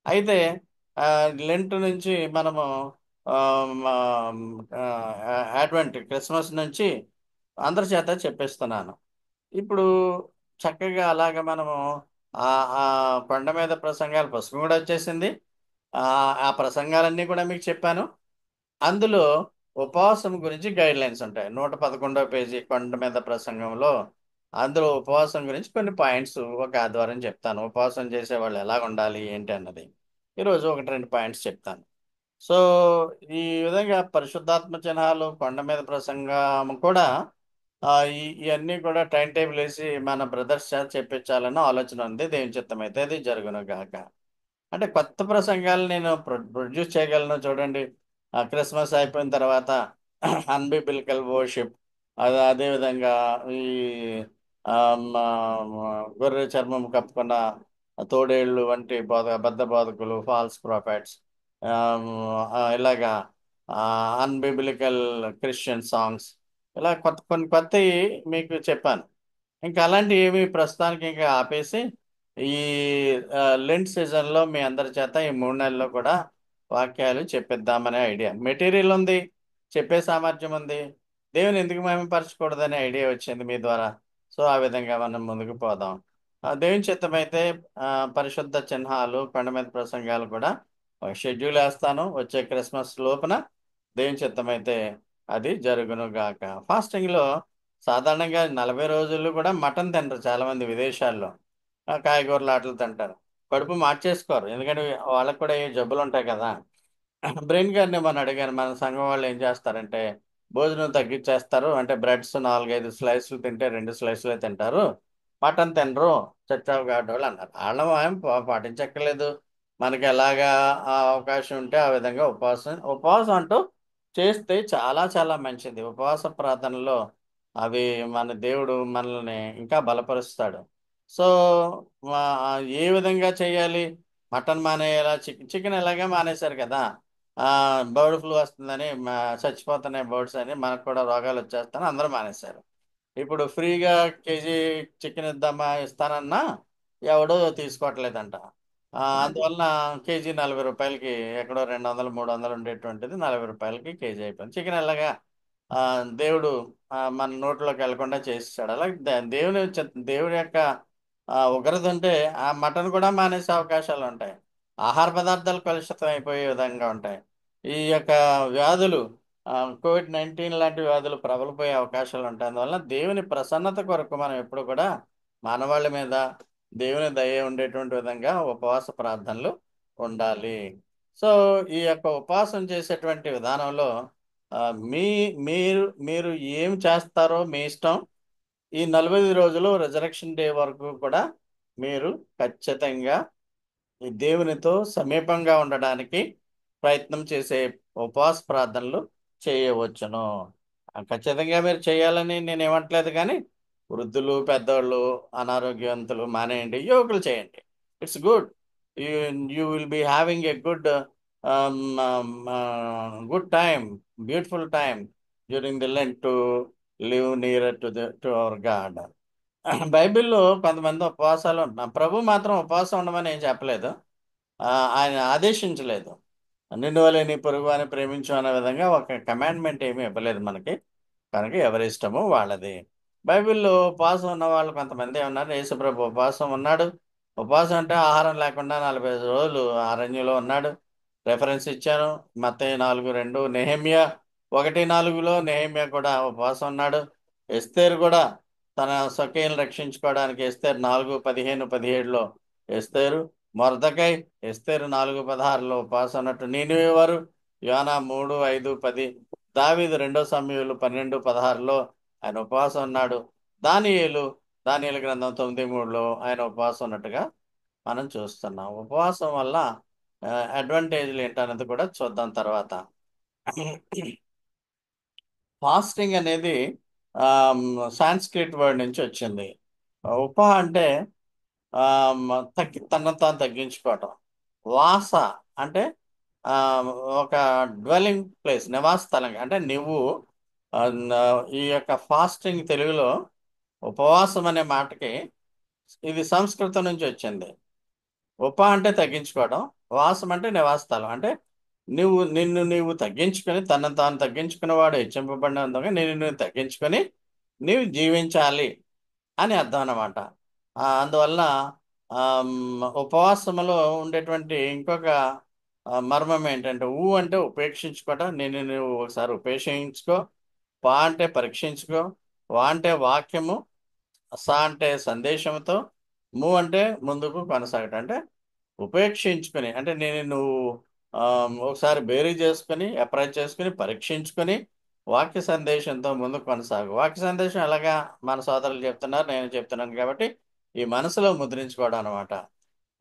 అయితే ఆ, లెంట్ నుంచి మనము అడ్వెంట్ క్రిస్మస్ నుంచి అందరి చేత చెప్పిస్తున్నాను. ఇప్పుడు చక్కగా అలాగ మనము ఆ ఆ కొండ మీద ప్రసంగాల పుస్తకం కూడా వచ్చేసింది. ఆ ఆ ప్రసంగాలన్నీ కూడా మీకు చెప్పాను. అందులో ఉపవాసం గురించి గైడ్ లైన్స్ ఉంటాయి. 111వ పేజీ కొండ మీద ప్రసంగంలో అందులో ఉపవాసం గురించి కొన్ని పాయింట్స్ ఒక ఆదివారం చెప్తాను. ఉపవాసం చేసే వాళ్ళు ఎలా ఉండాలి ఏంటి అన్నది ఈరోజు ఒకటి రెండు పాయింట్స్ చెప్తాను. సో ఈ విధంగా పరిశుద్ధాత్మ చిహ్నాలు కొండ మీద ప్రసంగం కూడా ఆ, ఇవన్నీ కూడా టైం టేబుల్ వేసి మన బ్రదర్స్ చేత చెప్పించాలన్న ఆలోచన ఉంది. దేవుని చిత్తం అయితే అది జరుగును గాక. అంటే కొత్త ప్రసంగాలు నేను ప్రొడ్యూస్ చేయగలను చూడండి. క్రిస్మస్ అయిపోయిన తర్వాత అన్బిబిలికల్ వర్షిప్, అదేవిధంగా ఈ గొర్రె చర్మం కప్పుకున్న తోడేళ్ళు వంటి అబద్ధ బోధకులు, ఫాల్స్ ప్రాఫిట్స్, ఇలాగా అన్బిబిలికల్ క్రిస్టియన్ సాంగ్స్, ఇలా కొన్ని కొత్తవి మీకు చెప్పాను. ఇంకా అలాంటివి ఏమి ప్రస్తుతానికి ఇంకా ఆపేసి ఈ లెంట్ సీజన్లో మీ అందరి చేత ఈ 3 నెలల్లో కూడా వాక్యాలు చెప్పిద్దామనే ఐడియా. మెటీరియల్ ఉంది, చెప్పే సామర్థ్యం ఉంది. దేవుని ఎందుకు మహిమపరచకూడదనే ఐడియా వచ్చింది మీ ద్వారా. సో ఆ విధంగా మనం ముందుకు పోదాం. దేవుని చిత్తమైతే ఆ, పరిశుద్ధ చిహ్నాలు, కొండ మీద ప్రసంగాలు కూడా ఒక షెడ్యూల్ వేస్తాను వచ్చే క్రిస్మస్ లోపున. దేవుని చిత్తమైతే అది జరుగును గాక. ఫాస్టింగ్లో సాధారణంగా 40 రోజులు కూడా మటన్ తింటారు చాలా మంది విదేశాల్లో. కాయగూరలు ఆటలు తింటారు. కడుపు మార్చేసుకోరు ఎందుకంటే వాళ్ళకు కూడా ఏ జబ్బులు ఉంటాయి కదా. బ్రెయిన్ గారిని మనం అడిగాను, మన సంఘం వాళ్ళు ఏం చేస్తారంటే భోజనం తగ్గించేస్తారు. అంటే బ్రెడ్స్ 4-5 స్లైసులు తింటే 2 స్లైసులే తింటారు, మటన్ తినరు, చచ్చావు వాళ్ళు అన్నారు. వాళ్ళం ఏం పాటించక్కర్లేదు. మనకి ఎలాగా ఆ అవకాశం ఉంటే ఆ విధంగా ఉపవాసం ఉపవాసం అంటూ చేస్తే చాలా చాలా మంచిది. ఉపవాస ప్రార్థనలో అవి మన దేవుడు మనల్ని ఇంకా బలపరుస్తాడు. సో ఏ విధంగా చేయాలి? మటన్ మానేయాలా? చికెన్ ఎలాగే మానేశారు కదా. ఆ బర్డ్ ఫ్లూ వస్తుందని చచ్చిపోతున్నాయి బర్డ్స్ అని, మనకు కూడా రోగాలు వచ్చేస్తాయని అందరూ మానేశారు. ఇప్పుడు ఫ్రీగా కేజీ చికెన్ ఇస్తానన్నా ఎవడో తీసుకోవట్లేదంట. అందువలన కేజీ 40 రూపాయలకి, ఎక్కడో 200-300 ఉండేటువంటిది 40 రూపాయలకి కేజీ అయిపోయింది. చికెన్ ఎలాగా ఆ, దేవుడు మన నోట్లోకి వెళ్లకుండా చేసేసాడు. అలాగే దేవుడి యొక్క ఉగ్రత ఉంటే ఆ మటన్ కూడా మానేసే అవకాశాలు ఉంటాయి. ఆహార పదార్థాలు కలుషితం అయిపోయే విధంగా ఉంటాయి. ఈ యొక్క వ్యాధులు కోవిడ్-19 లాంటి వ్యాధులు ప్రబలిపోయే అవకాశాలు ఉంటాయి. అందువలన దేవుని ప్రసన్నత కొరకు మనం ఎప్పుడు కూడా మానవాళి మీద దేవుని దయ ఉండేటువంటి విధంగా ఉపవాస ప్రార్థనలు ఉండాలి. సో, ఈ యొక్క ఉపవాసం చేసేటువంటి విధానంలో ఆహ్, మీ మీరు మీరు ఏం చేస్తారో మీ ఇష్టం. ఈ 45 రోజులు రిజరక్షన్ డే వరకు కూడా మీరు ఖచ్చితంగా ఈ దేవునితో సమీపంగా ఉండడానికి ప్రయత్నం చేసే ఉపవాస ప్రార్థనలు చేయవచ్చును. ఖచ్చితంగా మీరు చేయాలని నేనేమనట్లేదు గానీ, వృద్ధులు, పెద్దోళ్ళు, అనారోగ్యవంతులు మానేయండి. యువకులు చేయండి. It's good. You you will be having a good good time, beautiful time during the Lent to live nearer to our God. బైబిల్‌లో కొంతమంది ఉపవాసాలు ఉంటున్నారు. ప్రభు మాత్రం ఉపవాసం ఉండమని ఏం చెప్పలేదు. ఆయన ఆదేశించలేదు. నిన్ను వలె నీ పొరుగువాని ప్రేమించు అనే విధంగా ఒక కమాండ్‌మెంట్ ఏమి ఇవ్వలేదు మనకి. కనుక ఎవరి ఇష్టము వాళ్ళది. బైబిల్‌లో ఉపవాసం ఉన్నవాళ్ళు కొంతమందే ఉన్నారు. యేసుప్రభు ఉపవాసం ఉన్నాడు. ఉపవాసం అంటే ఆహారం లేకుండా 45 రోజులు అరణ్యంలో ఉన్నాడు. రిఫరెన్స్ ఇచ్చాను. మత్తయి 4:2, నెహెమ్యా 1:4లో నెహెమ్యా కూడా ఉపవాసం ఉన్నాడు. ఎస్తేరు కూడా తన స్వకీయులను రక్షించుకోవడానికి ఎస్తేరు 4:15, 17లో ఎస్తేరు, మొర్దెకై ఎస్తేరు 4:16లో ఉపవాసం ఉన్నట్టు నీనెవె వారు యోనా 3, 5, 10 దావీదు 2 సమూయేలు 12:16లో ఆయన ఉపవాసం ఉన్నాడు. దానియేలు గ్రంథం 9:3లో ఆయన ఉపవాసం ఉన్నట్టుగా మనం చూస్తున్నాం. ఉపవాసం వల్ల అడ్వాంటేజ్‌లు ఏంటన్నది కూడా చూద్దాం తర్వాత. ఫాస్టింగ్ అనేది సాంస్క్రిట్ వర్డ్ నుంచి వచ్చింది. అంటే తనను తాను తగ్గించుకోవటం. వాస అంటే ఆహ్, ఒక డ్వెల్లింగ్ ప్లేస్ నివాస స్థలం. అంటే నువ్వు న ఈ యొక్క ఫాస్టింగ్ తెలుగులో ఉపవాసం అనే మాటకి ఇది సంస్కృతం నుంచి వచ్చింది. అంటే తగ్గించుకోవడం. వాసం అంటే నివాస స్థలం. అంటే నిన్ను నీవు తగ్గించుకొని తనను తాను తగ్గించుకున్నవాడు హెచ్చింపబడినందుగా నిన్ను నువ్వు తగ్గించుకొని నీవు జీవించాలి అని అర్థం అన్నమాట. అందువలన ఉపవాసములో ఉండేటువంటి ఇంకొక మర్మం ఏంటంటే అంటే ఉపేక్షించుకోవటం. నిన్ను నువ్వు ఒకసారి ఉపేక్షించుకో. అంటే పరీక్షించుకో. అంటే వాక్యము. అంటే సందేశంతో. అంటే ముందుకు కొనసాగటం. అంటే ఉపేక్షించుకొని అంటే నువ్వు ఒకసారి బేరీ చేసుకొని, అప్రైజ్ చేసుకొని, పరీక్షించుకొని, వాక్య సందేశంతో ముందుకు కొనసాగు. వాక్య సందేశం ఎలాగా మన సోదరులు చెప్తున్నారు, నేను చెప్తున్నాను కాబట్టి, ఈ మనసులో ముద్రించుకోవడం అనమాట.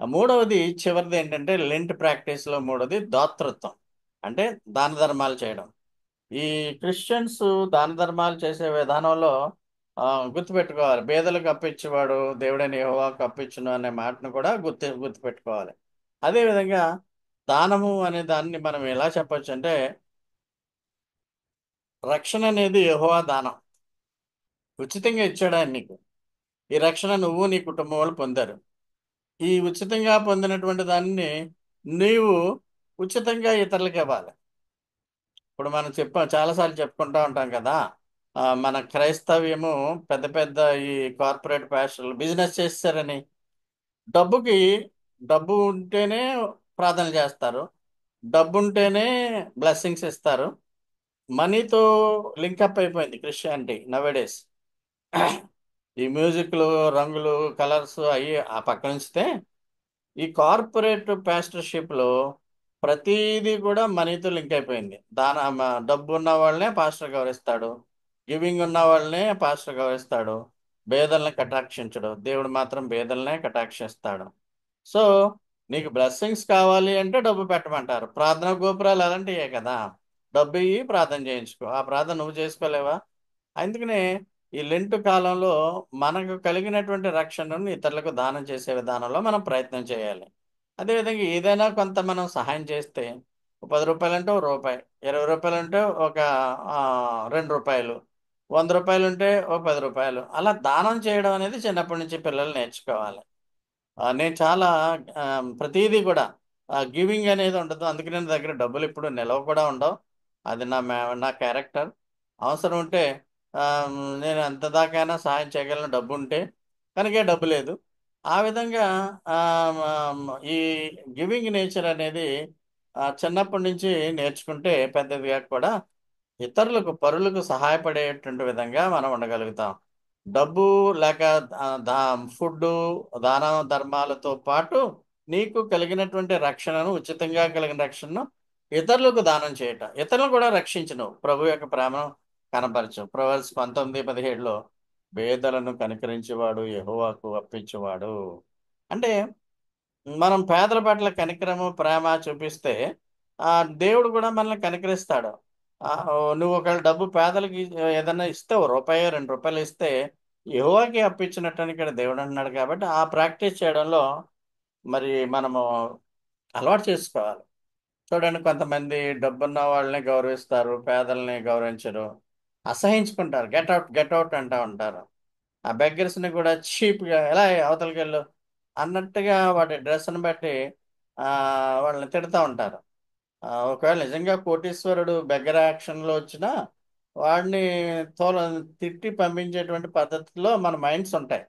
మూడవది చివరిదేంటంటే లెంట్ ప్రాక్టీస్‌లో మూడోది దాతృత్వం. అంటే దాన ధర్మాలు చేయడం. ఈ క్రిస్టియన్స్ దాన ధర్మాలు చేసే విధానంలో గుర్తుపెట్టుకోవాలి. పేదలకు అప్పిచ్చేవాడు దేవుడైన యెహోవాకు అప్పిచ్చును అనే మాటను కూడా గుర్తుపెట్టుకోవాలి. అదే విధంగా దానము అనే దాన్ని మనం ఎలా చెప్పొచ్చంటే, రక్షణ అనేది యెహోవా దానం. ఉచితంగా ఇచ్చాడు ఆయన నీకు. ఈ రక్షణ నువ్వు నీ కుటుంబం వాళ్ళు పొందారు. ఈ ఉచితంగా పొందినటువంటి దాన్ని నీవు ఉచితంగా ఇతరులకివ్వాలి. ఇప్పుడు మనం చాలా సార్లు చెప్పుకుంటా ఉంటాం కదా! మన క్రైస్తవ్యము పెద్ద పెద్ద ఈ కార్పొరేట్ పాస్టర్‌లు బిజినెస్ చేసేసారని. డబ్బుకి డబ్బు ఉంటేనే ప్రార్థన చేస్తారు. డబ్బుంటేనే బ్లెస్సింగ్స్ ఇస్తారు. మనీతో లింకప్ అయిపోయింది క్రిస్టియానిటీ నౌఎడేస్. ఈ మ్యూజిక్‌లు, రంగులు, కలర్స్ అయ్యి ఆ పక్కనుంచితే ఈ కార్పొరేట్ పాస్టర్‌షిప్‌లో ప్రతీదీ కూడా మనీతో లింక్ అయిపోయింది. డబ్బున్న వాళ్ళనే పాస్టర్ గౌరవిస్తాడు. గివింగ్ ఉన్న వాళ్ళనే పాస్టర్ గౌరవిస్తాడు. పేదల్ని కటాక్షించడు. దేవుడు మాత్రం పేదలనే కటాక్షిస్తాడు. సో, నీకు బ్లెస్సింగ్స్ కావాలి అంటే డబ్బు పెట్టమంటారు. ప్రార్థనా గోపురాలు అలాంటియే కదా! డబ్బియ్యి ప్రార్థన చేయించుకో. ఆ ప్రార్థన నువ్వు చేసుకోలేవా? అందుకనే ఈ లెంట్ కాలంలో మనకు కలిగినటువంటి రక్షణను ఇతరులకు దానం చేసే విధానంలో మనం ప్రయత్నం చేయాలి. అదేవిధంగా ఏదైనా కొంత మనం సహాయం చేస్తే ఓ రూ. 10 అంటే ఓ రూపాయి, రూ. 20 ఒక రూ. 2, రూ. 100 ఓ రూ. 10 అలా దానం చేయడం అనేది చిన్నప్పటి నుంచి పిల్లలు నేర్చుకోవాలి. నేను చాలా ప్రతీదీ కూడా గివింగ్ అనేది ఉండదు. అందుకే నా దగ్గర డబ్బులెప్పుడు నిలవ కూడా ఉండవు. అది నా క్యారెక్టర్. అవసరం ఉంటే నేను ఎంత దాకైనా సహాయం చేయగలను డబ్బుంటే. కనుకే డబ్బు లేదు. ఆ విధంగా ఈ గివింగ్ నేచర్ అనేది చిన్నప్పటి నుంచి నేర్చుకుంటే పెద్దయ్యాక కూడా ఇతరులకు పరులకు సహాయపడేటువంటి విధంగా మనం ఉండగలుగుతాం. డబ్బు లేక ఫుడ్, దాన ధర్మాలతో పాటు నీకు కలిగినటువంటి రక్షణను, ఉచితంగా కలిగిన రక్షణను ఇతరులకు దానం చేయటం, ఇతరులను కూడా రక్షించును, ప్రభు యొక్క ప్రేమను కనపరచు. ప్రొవెర్బ్స్ 19:17లో పేదలను కనికరించేవాడు యెహోవాకు అప్పించువాడు. అంటే మనం పేదల పట్ల కనికరము, ప్రేమ చూపిస్తే ఆ దేవుడు కూడా మనల్ని కనికరిస్తాడు. నువ్వు ఒకవేళ డబ్బు పేదలకి ఏదైనా ఇస్తే, ఓ రూపాయో, రూ. 2 ఇస్తే యెహోవాకి అప్పించినట్టని ఇక్కడ దేవుడు అంటున్నాడు కాబట్టి, ఆ ప్రాక్టీస్ చేయడంలో మరి మనము అలవాటు చేసుకోవాలి. చూడండి, కొంతమంది డబ్బున్న వాళ్ళని గౌరవిస్తారు, పేదల్ని గౌరవించరు, అసహించుకుంటారు. గెట్ అవుట్, గెట్ అవుట్ అంటా ఉంటారు. ఆ బెగ్గర్స్‌ని కూడా చీప్‌గా ఎలా అవతలకెళ్ళు అన్నట్టుగా వాడి డ్రెస్‌ని బట్టి వాళ్ళని తిడతా ఉంటారు. ఒకవేళ నిజంగా కోటీశ్వరుడు బెగ్గర్ యాక్షన్‌లో వచ్చినా వాడిని తోల తిట్టి పంపించేటువంటి పద్ధతిలో మన మైండ్స్ ఉంటాయి.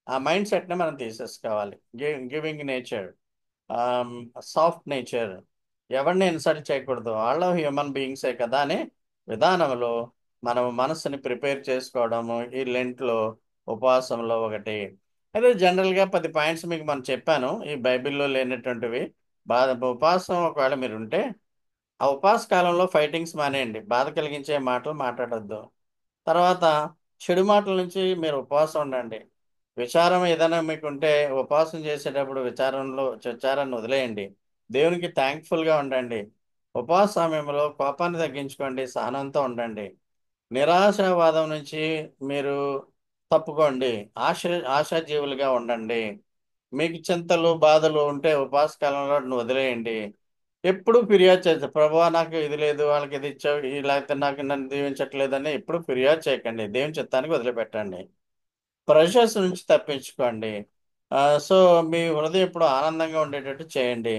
ఆ మైండ్ సెట్‌ని మనం తీసేసుకోవాలి. గివింగ్ నేచర్, ఆహ్, సాఫ్ట్ నేచర్, ఎవరిని ఇన్సల్ట్ చేయకూడదు. ఆళ్ళు హ్యూమన్ బీయింగ్సే కదా అనే విధానంలో మనం మనసుని ప్రిపేర్ చేసుకోవడము ఈ లెంట్‌లో, ఉపవాసంలో ఒకటి. అయితే జనరల్‌గా 10 పాయింట్స్ మీకు మనం చెప్పాను. ఈ బైబిల్‌లో లేనటువంటివి. ఉపవాసం ఒకవేళ మీరుంటే, ఆ ఉపవాస కాలంలో ఫైటింగ్స్ మానేయండి. బాధ కలిగించే మాటలు మాట్లాడొద్దు. తర్వాత చెడు మాటల నుంచి మీరు ఉపవాసం ఉండండి. విచారం ఏదైనా మీకుంటే ఉపవాసం చేసేటప్పుడు విచారాన్ని వదిలేయండి. దేవునికి థాంక్‌ఫుల్‌గా ఉండండి. ఉపవాస సమయంలో కోపాన్ని తగ్గించుకోండి. సహనంతో ఉండండి. నిరాశావాదం నుంచి మీరు తప్పుకోండి. ఆశ ఆశాజీవులుగా ఉండండి. మీకు చింతలు, బాధలు ఉంటే ఉపవాస కాలంలో వాటిని వదిలేయండి. ఎప్పుడు ఫిర్యాదు చేయొద్దు. ప్రభువా నాకు ఇది లేదు, వాళ్ళకి ఇది ఇచ్చావు, లేకపోతే నాకు నన్ను దీవించట్లేదని ఎప్పుడు ఫిర్యాదు చేయకండి. దేవుని చిత్తానికి వదిలిపెట్టండి. ప్రెషర్స్ నుంచి తప్పించుకోండి. సో, మీ హృదయం ఎప్పుడు ఆనందంగా ఉండేటట్టు చేయండి.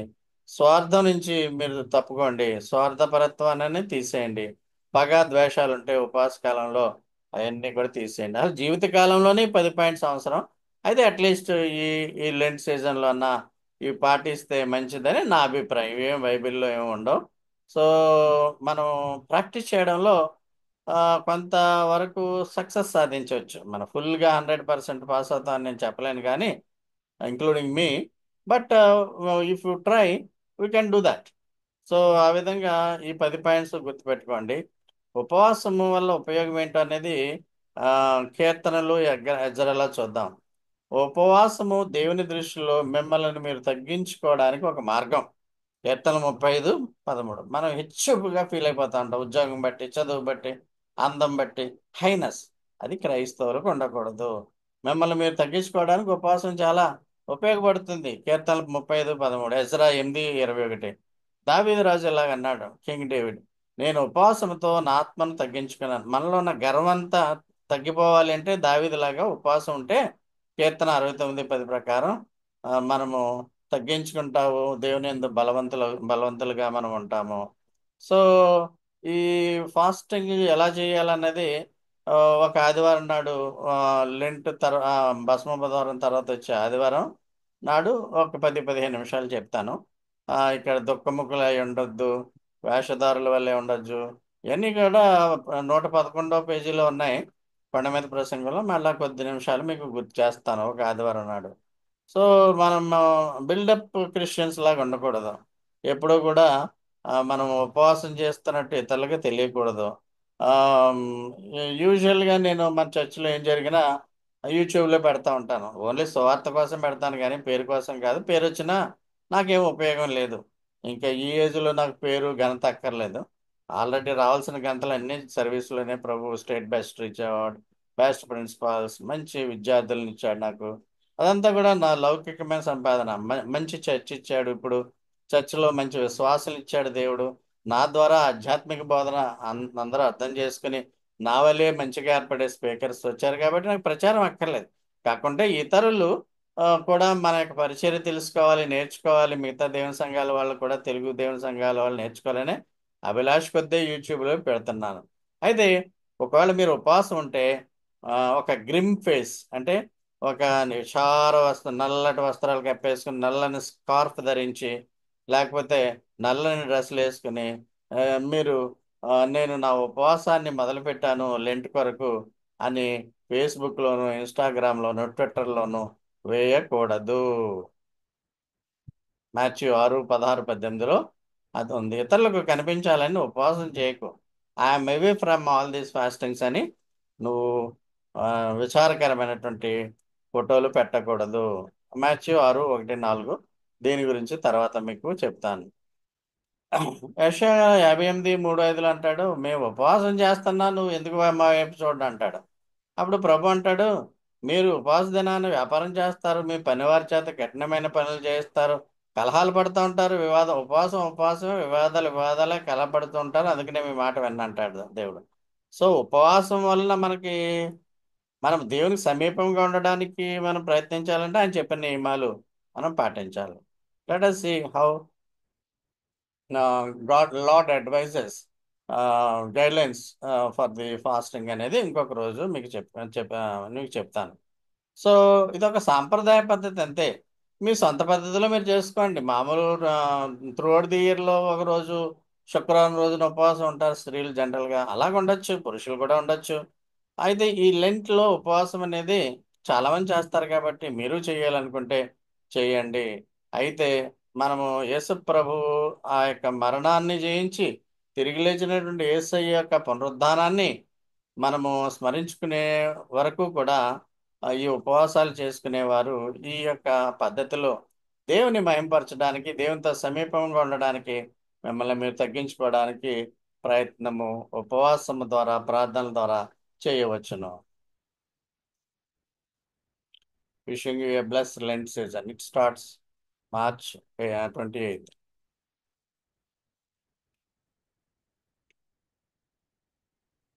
స్వార్థం నుంచి మీరు తప్పుకోండి. స్వార్థపరత్వాన్ని తీసేయండి. పగ, ద్వేషాలుంటే ఉపవాస కాలంలో అయన్నీ కూడా తీసేయండి. అసలు జీవిత కాలంలోనే 10 పాయింట్స్ అవసరం. అయితే అట్‌లీస్ట్ ఈ ఈ లెంట్ సీజన్‌లో అన్నా ఇవి పాటిస్తే మంచిదని నా అభిప్రాయం. ఇవేం బైబిల్‌లో ఏమి ఉండవు. సో, మనం ప్రాక్టీస్ చేయడంలో కొంతవరకు సక్సెస్ సాధించొచ్చు. మనం ఫుల్‌గా 100% పాస్ అవుతామని నేను చెప్పలేను గానీ, including me. But if you try we can do that. So, ఆ విధంగా ఈ 10 పాయింట్స్ గుర్తుపెట్టుకోండి. ఉపవాసము వల్ల ఉపయోగం ఏంటనేది కీర్తనలు, ఎజ్రాలో చూద్దాం. ఉపవాసము దేవుని దృష్టిలో మిమ్మల్ని మీరు తగ్గించుకోవడానికి ఒక మార్గం. కీర్తనలు 35:13. మనం హెచ్చుగా ఫీల్ అయిపోతా ఉంటాం. ఉద్యోగం బట్టి, చదువు బట్టి, అందం బట్టి, హైనెస్. అది క్రైస్తవులకు ఉండకూడదు. మిమ్మల్ని మీరు తగ్గించుకోవడానికి ఉపవాసం చాలా ఉపయోగపడుతుంది. కీర్తనలు 35:13, ఎజ్రా 8:21. దావీదు రాజు ఇలాగన్నాడు, కింగ్ డేవిడ్. నేను ఉపవాసంతో నా ఆత్మను తగ్గించుకున్నాను. మనలో ఉన్న గర్వంతా తగ్గిపోవాలి అంటే దావీదులాగా ఉపవాసం ఉంటే కీర్తన 69:10 ప్రకారం మనము తగ్గించుకుంటావు. దేవునియందు బలవంతులుగా మనం ఉంటాము. సో, ఈ ఫాస్టింగ్ ఎలా చేయాలన్నది ఒక ఆదివారం నాడు, భస్మ బుధవారం తర్వాత వచ్చే ఆదివారం నాడు ఒక 10, 15 నిమిషాలు చెప్తాను. ఇక్కడ దుఃఖముఖులై ఉండొద్దు, వేషధారుల వలె ఉండొద్దు. ఇయన్నీ కూడా 111 పేజీలో ఉన్నాయి. కొండ మీద ప్రసంగంలో మళ్ళా కొద్ది నిమిషాలు మీకు గుర్తు చేస్తాను ఒక ఆదివారం నాడు. సో, మనం బిల్డప్ క్రిస్టియన్స్ లాగా ఉండకూడదు. ఎప్పుడూ కూడా మనం ఉపవాసం చేస్తున్నట్టు ఇతరులకి తెలియకూడదు. యూజువల్‌గా నేను మన చర్చ్‌లో ఏం జరిగినా యూట్యూబ్‌లో పెడతా ఉంటాను. ఓన్లీ సువార్త కోసం పెడతాను గానీ, పేరు కోసం కాదు. పేరొచ్చినా నాకేం ఉపయోగం లేదు. ఇంకా ఈ ఏజ్‌లో నాకు పేరు, ఘనత అక్కర్లేదు. ఆల్రెడీ రావాల్సిన ఘనతలన్నీ సర్వీస్‌లోనే ప్రభు state best teacher award, best principals, మంచి విద్యార్థులనిచ్చాడు నాకు. అదంతా కూడా నా లౌకికమైన సంపాదన. మంచి చర్చ్ ఇచ్చాడు ఇప్పుడు. చర్చ్‌లో మంచి విశ్వాసులిచ్చాడు దేవుడు. నా ద్వారా ఆధ్యాత్మిక బోధన అందరూ అర్థం చేసుకొని, నా వల్లే మంచిగా ఏర్పడే స్పీకర్స్ వచ్చారు కాబట్టి నాకు ప్రచారం అక్కర్లేదు. కాకుంటే ఇతరులు కూడా మన యొక్క పరిచర్య తెలుసుకోవాలి, నేర్చుకోవాలి. మిగతా దేవుని సంఘాల వాళ్ళు కూడా తెలుగు దేవుని సంఘాల వాళ్ళు నేర్చుకోవాలనే అభిలాష కొద్దీ యూట్యూబ్‌లో పెడుతున్నాను. అయితే ఒకవేళ మీరు ఉపవాసం ఉంటే ఒక గ్రిమ్ ఫేస్ అంటే ఒక నల్లటి వస్త్రాలు కప్పేసుకొని, నల్లని స్కార్ఫ్ ధరించి, లేకపోతే నల్లని డ్రెస్సులేసుకొని మీరు నేను నా ఉపవాసాన్ని మొదలుపెట్టాను లెంట్ కొరకు అని ఫేస్బుక్లోను ఇన్స్టాగ్రామ్లోను ట్విట్టర్లోను వేయకూడదు. మాథ్యూ 6:16-18లో అది ఉంది. ఇతరులకు కనిపించాలని ఉపవాసం చేయకు. I'm away from all these fastings అని నువ్వు ఆ, విచారకరమైనటువంటి ఫోటోలు పెట్టకూడదు. మాథ్యూ 6:1-4. దీని గురించి తర్వాత మీకు చెప్తాను. యెషయా 58:3-5 అంటాడు, మేము ఉపవాసం చేస్తున్నా నువ్వు ఎందుకు మా వైపు చూడండి అంటాడు. అప్పుడు ప్రభు అంటాడు, మీరు ఉపవాస దినాన్ని వ్యాపారం చేస్తారు, మీ పనివారి చేత కఠినమైన పనులు చేయిస్తారు, కలహాలు పడుతూ ఉంటారు, ఉపవాసం వివాదాలే కలహపడుతూ ఉంటారు, అందుకనే మీ మాట విన్నంటాడు దేవుడు. సో ఉపవాసం వలన మనం దేవునికి సమీపంగా ఉండడానికి మనం ప్రయత్నించాలంటే ఆయన చెప్పిన నియమాలు మనం పాటించాలి. Let us see how God lot advises guidelines for the fasting అనేది ఇంకొక రోజు మీకు చెప్తాను. సో ఇదొక సాంప్రదాయ పద్ధతి అంతే. మీ సొంత పద్ధతిలో మీరు చేసుకోండి. మామూలు త్రూ అవుట్ ది ఇయర్లో ఒక రోజు శుక్రవారం రోజున ఉపవాసం ఉంటారు స్త్రీలు జనరల్గా, అలాగ ఉండొచ్చు, పురుషులు కూడా ఉండొచ్చు. అయితే ఈ లెంట్లో ఉపవాసం అనేది చాలా మంది చేస్తారు కాబట్టి మీరు చేయాలనుకుంటే చేయండి. అయితే మనము యేసు ప్రభు ఆ యొక్క మరణాన్ని జయించి తిరిగి లేచినటువంటి యేసయ్య యొక్క పునరుద్ధానాన్ని మనము స్మరించుకునే వరకు కూడా ఈ ఉపవాసాలు చేసుకునేవారు ఈ యొక్క పద్ధతిలో దేవుని మహింపరచడానికి, దేవునితో సమీపంగా ఉండడానికి, మిమ్మల్ని మీరు తగ్గించుకోవడానికి ప్రయత్నము ఉపవాసము ద్వారా, ప్రార్థనల ద్వారా చేయవచ్చును. Wishing you a blessed Lent season. It starts March 28th.